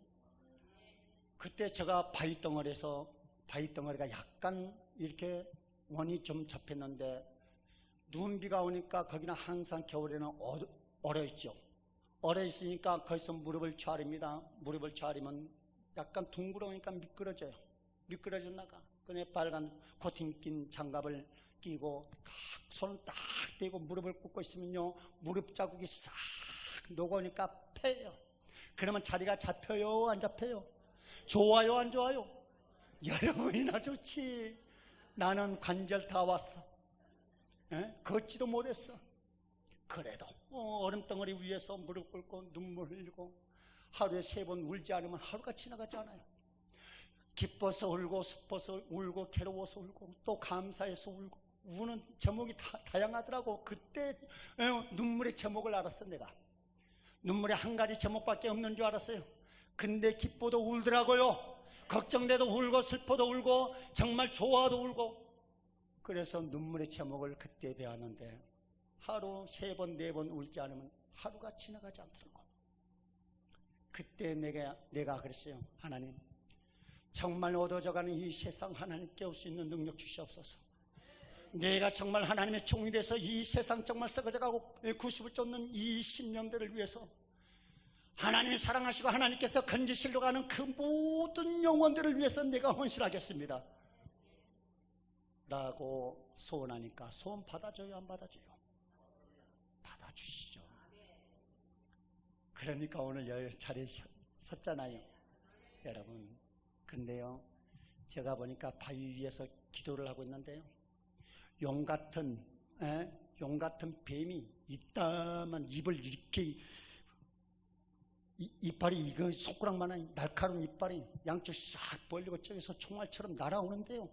그때 제가 바위덩어리가 약간 이렇게 원이 좀 접혔는데 눈비가 오니까 거기는 항상 겨울에는 얼어있죠. 얼어있으니까 거기서 무릎을 차립니다. 무릎을 차리면 약간 둥그러우니까 미끄러졌나가. 그네 빨간 코팅 낀 장갑을 끼고 손을 딱 대고 무릎을 꿇고 있으면요, 무릎 자국이 싹 녹으니까 패요. 그러면 자리가 잡혀요, 안 잡혀요? 좋아요, 안 좋아요? 여러분이나 좋지. 나는 관절 다 왔어. 걷지도 못했어. 그래도 얼음덩어리 위에서 무릎 꿇고 눈물 흘리고 하루에 3번 울지 않으면 하루가 지나가지 않아요. 기뻐서 울고, 슬퍼서 울고, 괴로워서 울고, 또 감사해서 울고. 우는 제목이 다양하더라고. 그때 눈물의 제목을 알았어. 내가 눈물에 한 가지 제목밖에 없는 줄 알았어요. 근데 기뻐도 울더라고요. 걱정돼도 울고, 슬퍼도 울고, 정말 좋아도 울고. 그래서 눈물의 제목을 그때 배웠는데 하루 3번, 4번 울지 않으면 하루가 지나가지 않더라고. 그때 내가 그랬어요. 하나님, 정말 어두워져가는 이 세상 하나님 깨울 수 있는 능력 주시옵소서. 내가 정말 하나님의 종이 돼서 이 세상 정말 썩어져가고 90을 쫓는 이 10년대를 위해서 하나님이 사랑하시고 하나님께서 건지시려고 하는 그 모든 영혼들을 위해서 내가 헌신하겠습니다 라고 소원하니까 소원 받아줘요, 안 받아줘요? 받아주시죠. 그러니까 오늘 여기 자리에 섰잖아요, 여러분. 그런데요, 제가 보니까 바위 위에서 기도를 하고 있는데요, 용 같은 뱀이 이따만 입을 이렇게, 이빨이 이거 손가락만한 날카로운 이빨이 양쪽 싹 벌리고 저기서 총알처럼 날아오는데요.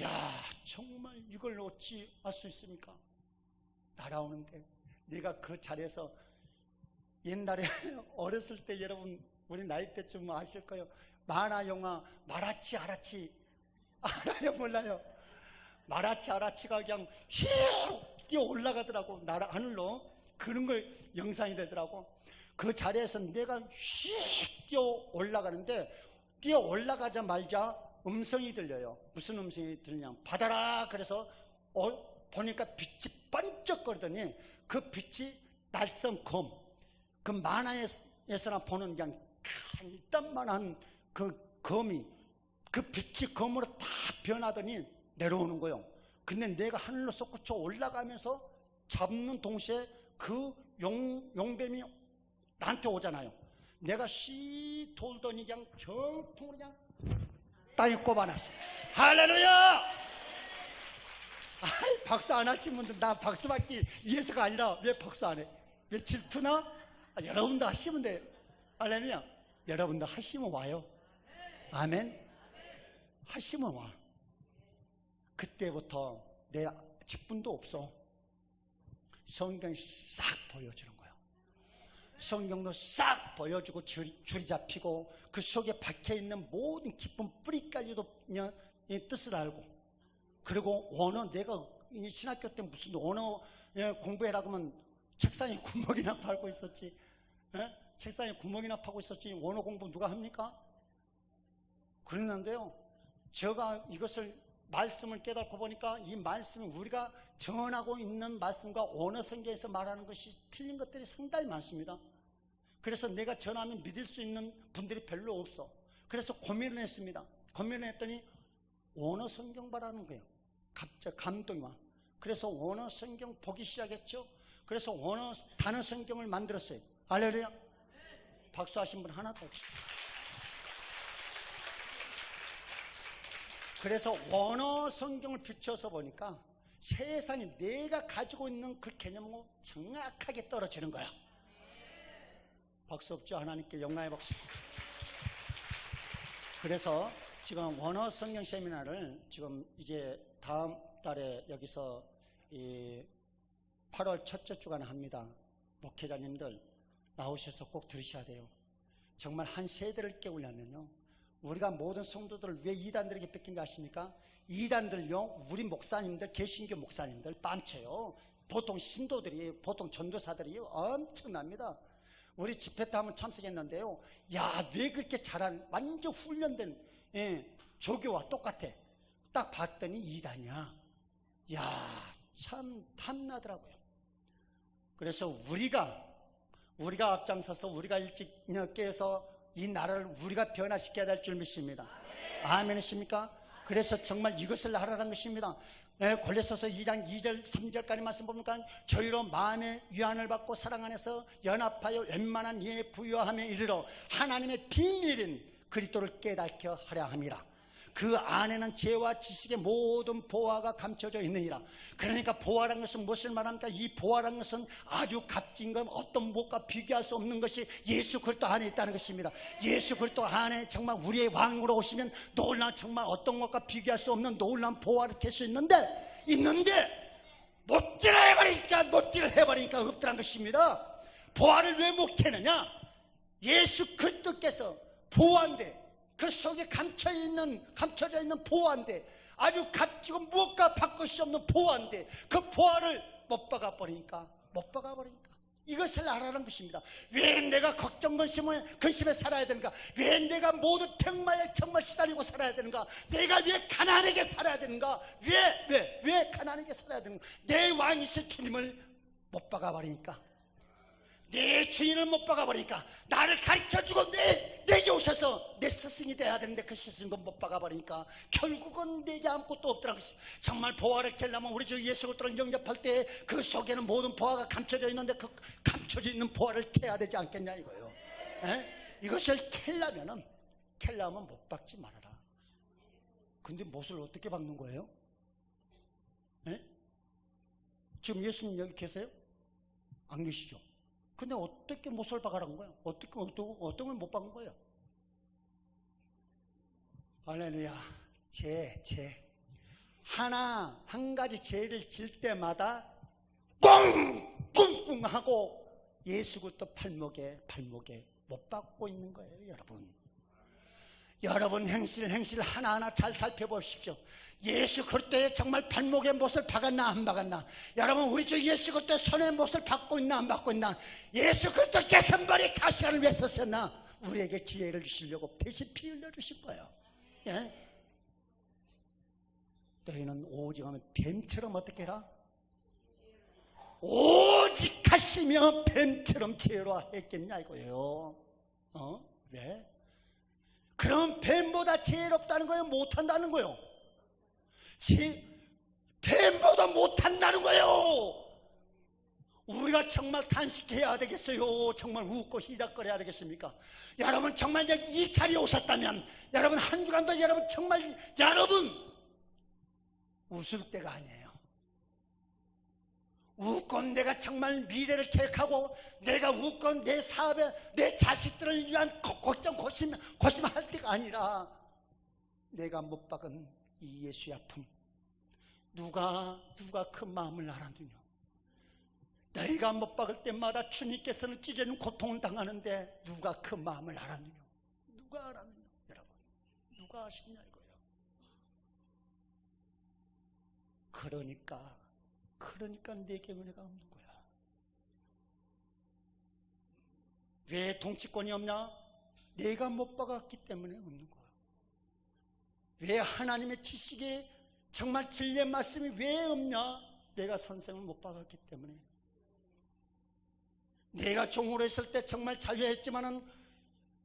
야, 정말 이걸 어찌 알 수 있습니까? 날아오는데 내가 그 자리에서 옛날에 어렸을 때, 여러분 우리 나이 때쯤 아실 거예요. 만화 영화 마라치 아라치 알아요, 몰라요? 마라치 아라치가 그냥 휙 뛰어 올라가더라고, 하늘로. 그런 걸 영상이 되더라고. 그 자리에서 내가 휙 뛰어 올라가는데, 뛰어 올라가자마자 음성이 들려요. 무슨 음성이 들리냐, 받아라. 그래서 보니까 빛이 반짝거리더니 그 빛이 낯선 검, 그 만화에서나 보는 그냥 간단만한 그 검이, 그 빛이 검으로 다 변하더니 내려오는 거예요. 근데 내가 하늘로 솟구쳐 올라가면서 잡는 동시에 그 용뱀이 나한테 오잖아요. 내가 씨 돌더니 그냥 정통으로 그냥 땅에 꼽아놨어. 할렐루야! 아이, 박수 안 하신 분들, 나 박수 받기 위해서가 아니라 왜 박수 안 해? 왜 질투나? 여러분도 하시면 돼요. 할렐루야! 여러분도 하시면 와요. 아멘? 하시면 와. 그때부터 내 직분도 없어. 성경이 싹 보여주는 거예요. 성경도 싹 보여주고 줄이 잡히고 그 속에 박혀있는 모든 깊은 뿌리까지도 뜻을 알고, 그리고 원어, 내가 신학교 때 무슨 원어 공부해라고 하면 책상에 구멍이나 파고 있었지. 책상에 구멍이나 파고 있었지. 원어 공부 누가 합니까? 그랬는데요, 제가 이것을 말씀을 깨닫고 보니까 이 말씀은 우리가 전하고 있는 말씀과 원어 성경에서 말하는 것이 틀린 것들이 상당히 많습니다. 그래서 내가 전하면 믿을 수 있는 분들이 별로 없어. 그래서 고민을 했습니다. 고민을 했더니 원어 성경 말하는 거예요. 갑자기 감동이 와. 그래서 원어 성경 보기 시작했죠. 그래서 원어 단어 성경을 만들었어요. 할렐루야. 박수하신 분 하나도 없어요. 그래서 원어 성경을 비춰서 보니까 세상에 내가 가지고 있는 그 개념하고 정확하게 떨어지는 거야. 박수 없죠? 하나님께 영광의 박수. 그래서 지금 원어 성경 세미나를 지금 이제 다음 달에 여기서 8월 첫째 주간에 합니다. 목회자님들 나오셔서 꼭 들으셔야 돼요. 정말 한 세대를 깨우려면요, 우리가 모든 성도들을 왜 이단들에게 뺏긴지 아십니까? 이단들요, 우리 목사님들, 개신교 목사님들 빤쳐요. 보통 신도들이, 보통 전도사들이 엄청납니다. 우리 집회 때 한번 참석했는데요, 야, 왜 그렇게 잘하는, 완전 훈련된 조교와 똑같아. 딱 봤더니 이단이야. 야, 참 탐나더라고요. 그래서 우리가 앞장서서 우리가 일찍 깨서 이 나라를 우리가 변화시켜야 될 줄 믿습니다. 아멘이십니까? 그래서 정말 이것을 하라는 것입니다. 골로새서 2장 2절 3절까지 말씀 보니까 저희로 마음의 위안을 받고 사랑 안에서 연합하여 웬만한 이에 부유함에 이르러 하나님의 비밀인 그리스도를 깨닫게 하려 함이라. 그 안에는 지혜와 지식의 모든 보화가 감춰져 있느니라. 그러니까 보화라는 것은 무엇을 말합니까? 이 보화라는 것은 아주 값진 것, 어떤 무엇과 비교할 수 없는 것이 예수 그리스도 안에 있다는 것입니다. 예수 그리스도 안에 정말 우리의 왕으로 오시면 놀라운, 정말 어떤 것과 비교할 수 없는 놀라운 보화를 캘 수 있는데 못질을 해버리니까 없더란 것입니다. 보화를 왜 못 캐느냐? 예수 그리스도께서 보화인데, 그 속에 감춰져 있는 보화인데, 아주 값지고 무엇과 바꿀 수 없는 보화인데, 그 보화를 못 박아버리니까 이것을 알아라는 것입니다. 왜 내가 걱정 근심에 살아야 되는가? 왜 내가 모든 병마에 정말 시달리고 살아야 되는가? 내가 왜 가난하게 살아야 되는가? 왜 가난하게 살아야 되는가? 내 왕이신 주님을 못 박아버리니까, 내 주인을 못 박아버리니까 나를 가르쳐주고 내게 오셔서 내 스승이 돼야 되는데 그 스승도 못 박아버리니까 결국은 내게 아무것도 없더라고요. 정말 보화를 캐려면 우리 주 예수 그리스도를 영접할 때 그 속에는 모든 보화가 감춰져 있는데 그 감춰져 있는 보화를 캐야 되지 않겠냐 이거예요. 이것을 캐려면 못 박지 말아라. 근데 못을 어떻게 박는 거예요? 지금 예수님 여기 계세요? 안 계시죠? 근데 어떻게 못을 박아라는 거야? 어떤 걸 못 박은 거예요? 할렐루야. 한 가지 죄를 질 때마다 꽁꽁꽁 하고 예수 그리스도 발목에 못 박고 있는 거예요, 여러분. 여러분 행실 하나하나 잘 살펴보십시오. 예수 그리스도의 정말 발목에 못을 박았나 안 박았나? 여러분 우리 주 예수 그리스도의 손에 못을 박고 있나 안 박고 있나? 예수 그리스도께서 머리 가시관을 왜 썼었나? 우리에게 지혜를 주시려고 배신 피 흘려 주실 거예요. 너희는 오직 하면 뱀처럼 어떻게 해라? 오직 하시며 뱀처럼 지혜로워 했겠냐 이거예요. 왜? 그럼 뱀보다 지혜롭다는 거예요? 못한다는 거예요? 뱀보다 못한다는 거예요. 우리가 정말 단식해야 되겠어요? 정말 웃고 희닥거려야 되겠습니까? 여러분 정말 이 자리에 오셨다면 여러분 한 주간도 여러분 정말 웃을 때가 아니에요. 웃고 내가 정말 미래를 계획하고 내가 웃고 내 사업에 내 자식들을 위한 걱정 고심할 때가 아니라 내가 못 박은 이 예수의 아픔 누가 그 마음을 알아주냐? 너희가 못 박을 때마다 주님께서는 찢어지는 고통을 당하는데 누가 그 마음을 알아주냐? 누가 알아주냐? 여러분 누가 아시냐 이거예요. 그러니까 내게 은혜가 없는 거야. 왜 통치권이 없냐? 내가 못 박았기 때문에 없는 거야. 왜 하나님의 지식이 정말 진리의 말씀이 왜 없냐? 내가 선생을 못 박았기 때문에. 내가 종으로 있을 때 정말 자유했지만은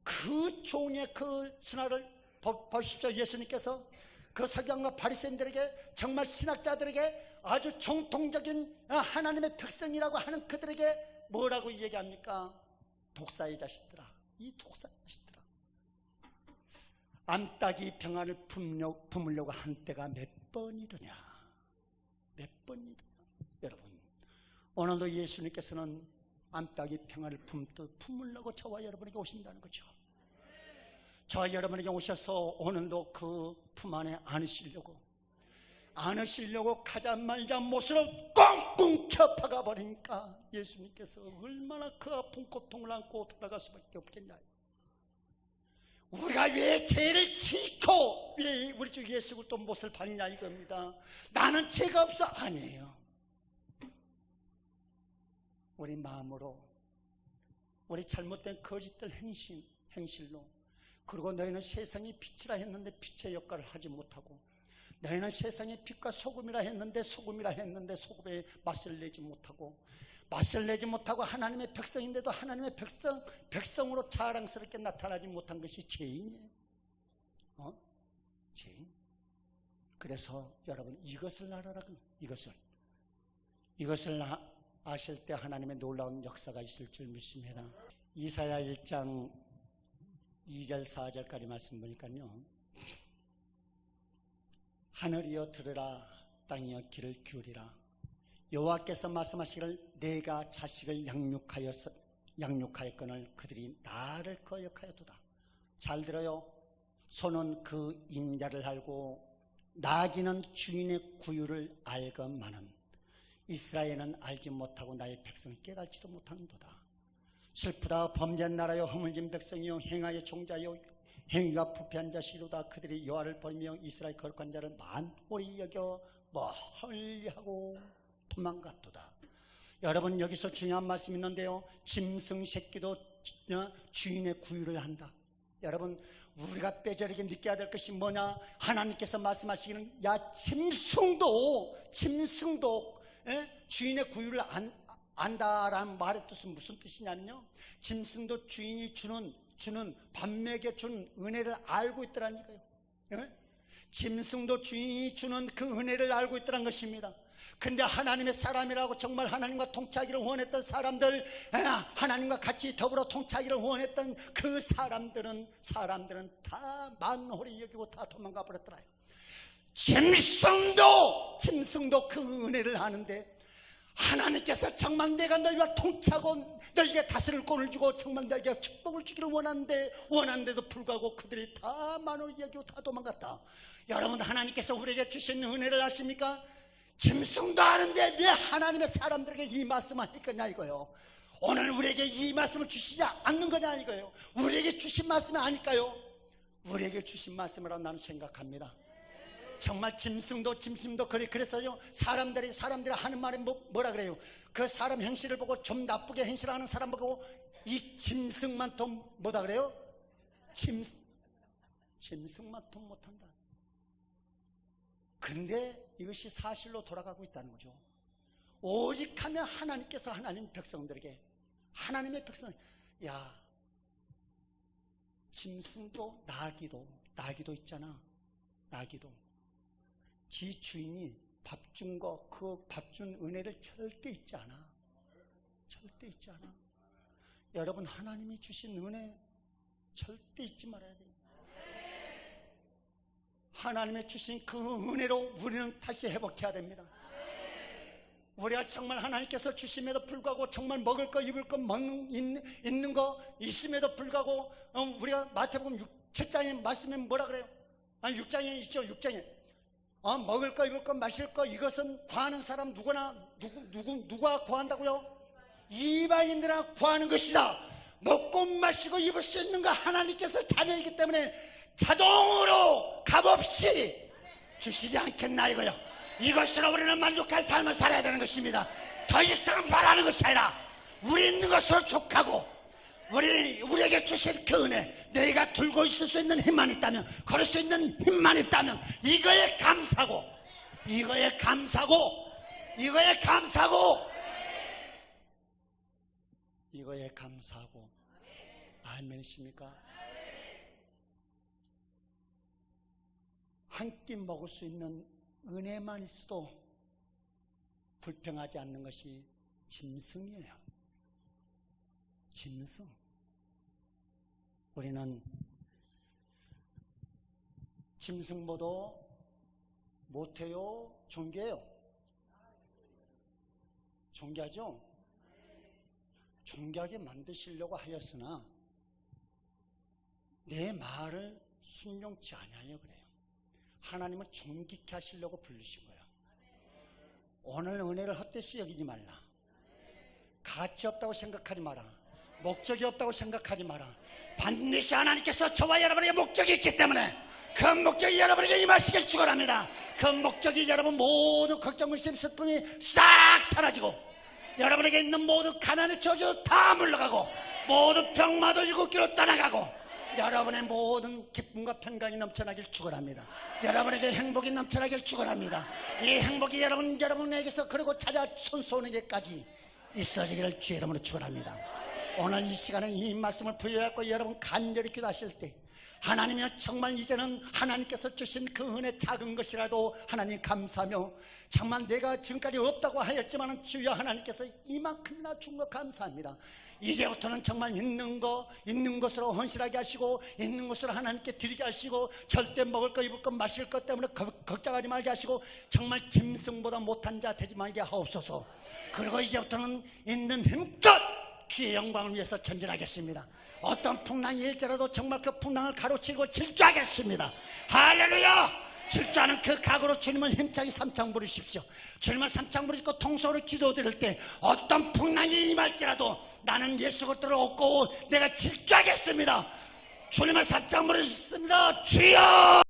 그 종의 그 신화를 보십시오. 예수님께서 그 서기관과 바리새인들에게 정말 신학자들에게 아주 정통적인 하나님의 백성이라고 하는 그들에게 뭐라고 얘기합니까? 독사의 자식들아, 이 독사의 자식들아, 암탉이 병아를 품으려고 한 때가 몇 번이더냐? 여러분 오늘도 예수님께서는 암탉이 병아를 품으려고 저와 여러분에게 오신다는 거죠. 저와 여러분에게 오셔서 오늘도 그 품 안에 안으시려고 가자 말자 못으로 꽁꽁 켜박아 버리니까 예수님께서 얼마나 그 아픈 고통을 안고 돌아갈 수밖에 없겠냐. 우리가 왜 죄를 지고 왜 우리 주 예수 그리스도 못을 박냐 이겁니다. 나는 죄가 없어 아니에요. 우리 마음으로 우리 잘못된 거짓된 행실로 그리고 너희는 세상의 빛이라 했는데 빛의 역할을 하지 못하고 너희는 세상의 빛과 소금이라 했는데 소금의 맛을 내지 못하고 하나님의 백성인데도 하나님의 백성으로 자랑스럽게 나타나지 못한 것이 죄인이에요. 죄인. 그래서 여러분 이것을 알아라. 이것을 아실 때 하나님의 놀라운 역사가 있을 줄 믿습니다. 이사야 1장 2절 4절까지 말씀 보니까요. 하늘이여 들으라, 땅이여 귀를 기울이라. 여호와께서 말씀하시기를 내가 자식을 양육하였거늘 그들이 나를 거역하였도다. 잘 들어요. 소는 그 인자를 알고 나귀는 주인의 구유를 알건만은 이스라엘은 알지 못하고 나의 백성을 깨달지도 못하는도다. 슬프다. 범죄한 나라여 허물진 백성이여 행하여 종자여 행위가 부패한 자식이로다. 그들이 여호와를 버리며 이스라엘 거룩한 자를 만홀히 여겨 멀리하고 도망갔도다. 여러분 여기서 중요한 말씀이 있는데요. 짐승 새끼도 주인의 구유를 한다. 여러분 우리가 빼저리게 느껴야 될 것이 뭐냐? 하나님께서 말씀하시기는 야 짐승도 주인의 구유를 안다라는 말의 뜻은 무슨 뜻이냐면요, 짐승도 주인이 주는 반맥에 주는 은혜를 알고 있더라는 거예요. 예? 짐승도 주인이 주는 그 은혜를 알고 있더라는 것입니다. 근데 하나님의 사람이라고 정말 하나님과 통치하기를 원했던 사람들, 하나님과 같이 더불어 통치하기를 원했던 그 사람들은 다 만홀히 여기고 다 도망가 버렸더라요. 짐승도 그 은혜를 아는데, 하나님께서 정말 내가 너희와 통치하고 너희에게 다스릴 권을 주고 정말 너희에게 축복을 주기를 원하는데도 불구하고 그들이 다 만홀히 여기고 다 도망갔다. 여러분, 하나님께서 우리에게 주신 은혜를 아십니까? 짐승도 아는데 왜 하나님의 사람들에게 이 말씀을 할 거냐 이거요. 오늘 우리에게 이 말씀을 주시지 않는 거냐 이거요. 우리에게 주신 말씀이 아닐까요? 우리에게 주신 말씀이라고 나는 생각합니다. 정말 짐승도 그래서요, 사람들이 하는 말이 뭐라 그래요? 그 사람 행실을 보고 좀 나쁘게 행실하는 사람 보고 이 짐승만 더 뭐다 그래요? 짐승만 더 못한다. 근데 이것이 사실로 돌아가고 있다는 거죠. 오직 하면 하나님께서 하나님의 백성들에게, 하나님의 백성, 야, 짐승도 나귀도 있잖아. 나귀도 지 주인이 밥 준 거, 그 밥 준 은혜를 절대 잊지 않아. 절대 잊지 않아. 여러분, 하나님이 주신 은혜 절대 잊지 말아야 돼요. 하나님의 주신 그 은혜로 우리는 다시 회복해야 됩니다. 우리가 정말 하나님께서 주심에도 불구하고 정말 먹을 거 입을 거 있는 거 있음에도 불구하고, 우리가 마태복음 7장에 말씀에 뭐라 그래요? 아니 6장에 있죠. 6장에 먹을 거 입을 거 마실 거 이것은 구하는 사람 누가 구한다고요? 이방인들아 구하는 것이다. 먹고 마시고 입을 수 있는 거 하나님께서 자녀이기 때문에 자동으로 값없이 주시지 않겠나 이거요. 이것으로 우리는 만족할 삶을 살아야 되는 것입니다. 더 이상 바라는 것이 아니라 우리 있는 것으로 족하고 우리에게 주신 그 은혜, 너희가 들고 있을 수 있는 힘만 있다면, 걸을 수 있는 힘만 있다면 이거에 감사하고 아멘이십니까? 한 끼 먹을 수 있는 은혜만 있어도 불평하지 않는 것이 짐승이에요. 짐승. 우리는 짐승보다 못해요? 존귀해요? 존귀하죠? 존귀하게 만드시려고 하였으나 내 말을 순종치 아니하여 그래요. 하나님은 존귀케 하시려고 부르신 거예요. 오늘 은혜를 헛되이 여기지 말라. 가치 없다고 생각하지 마라. 목적이 없다고 생각하지 마라. 반드시 하나님께서 저와 여러분에게 목적이 있기 때문에 그 목적이 여러분에게 임하시길 축원합니다. 그 목적이 여러분 모든 걱정, 근심, 슬픔이 싹 사라지고 여러분에게 있는 모든 가난의 저주 다 물러가고 모든 병마도 7개로 떠나가고 여러분의 모든 기쁨과 평강이 넘쳐나길 축원합니다. 여러분에게 행복이 넘쳐나길 축원합니다. 이 행복이 여러분에게서 그리고 찾아 손소에게까지 있어지기를 주의 이름으로 축원합니다. 오늘 이 시간에 이 말씀을 부여하고 여러분 간절히 기도하실 때 하나님이여, 정말 이제는 하나님께서 주신 그 은혜 작은 것이라도 하나님 감사하며, 정말 내가 지금까지 없다고 하였지만 주여 하나님께서 이만큼이나 준 거 감사합니다. 이제부터는 정말 있는 것으로 헌신하게 하시고 있는 것으로 하나님께 드리게 하시고 절대 먹을 거 입을 거 마실 것 때문에 걱정하지 말게 하시고 정말 짐승보다 못한 자 되지 말게 하옵소서. 그리고 이제부터는 있는 힘껏 주의 영광을 위해서 전진하겠습니다. 어떤 풍랑이 일지라도 정말 그 풍랑을 가로치고 질주하겠습니다. 할렐루야! 질주하는 그 각오로 주님을 힘차게 삼창 부르십시오. 주님을 삼창 부르시고 통성으로 기도드릴 때 어떤 풍랑이 임할지라도 나는 예수 그리스도를 얻고 내가 질주하겠습니다. 주님을 삼창 부르셨습니다. 주여!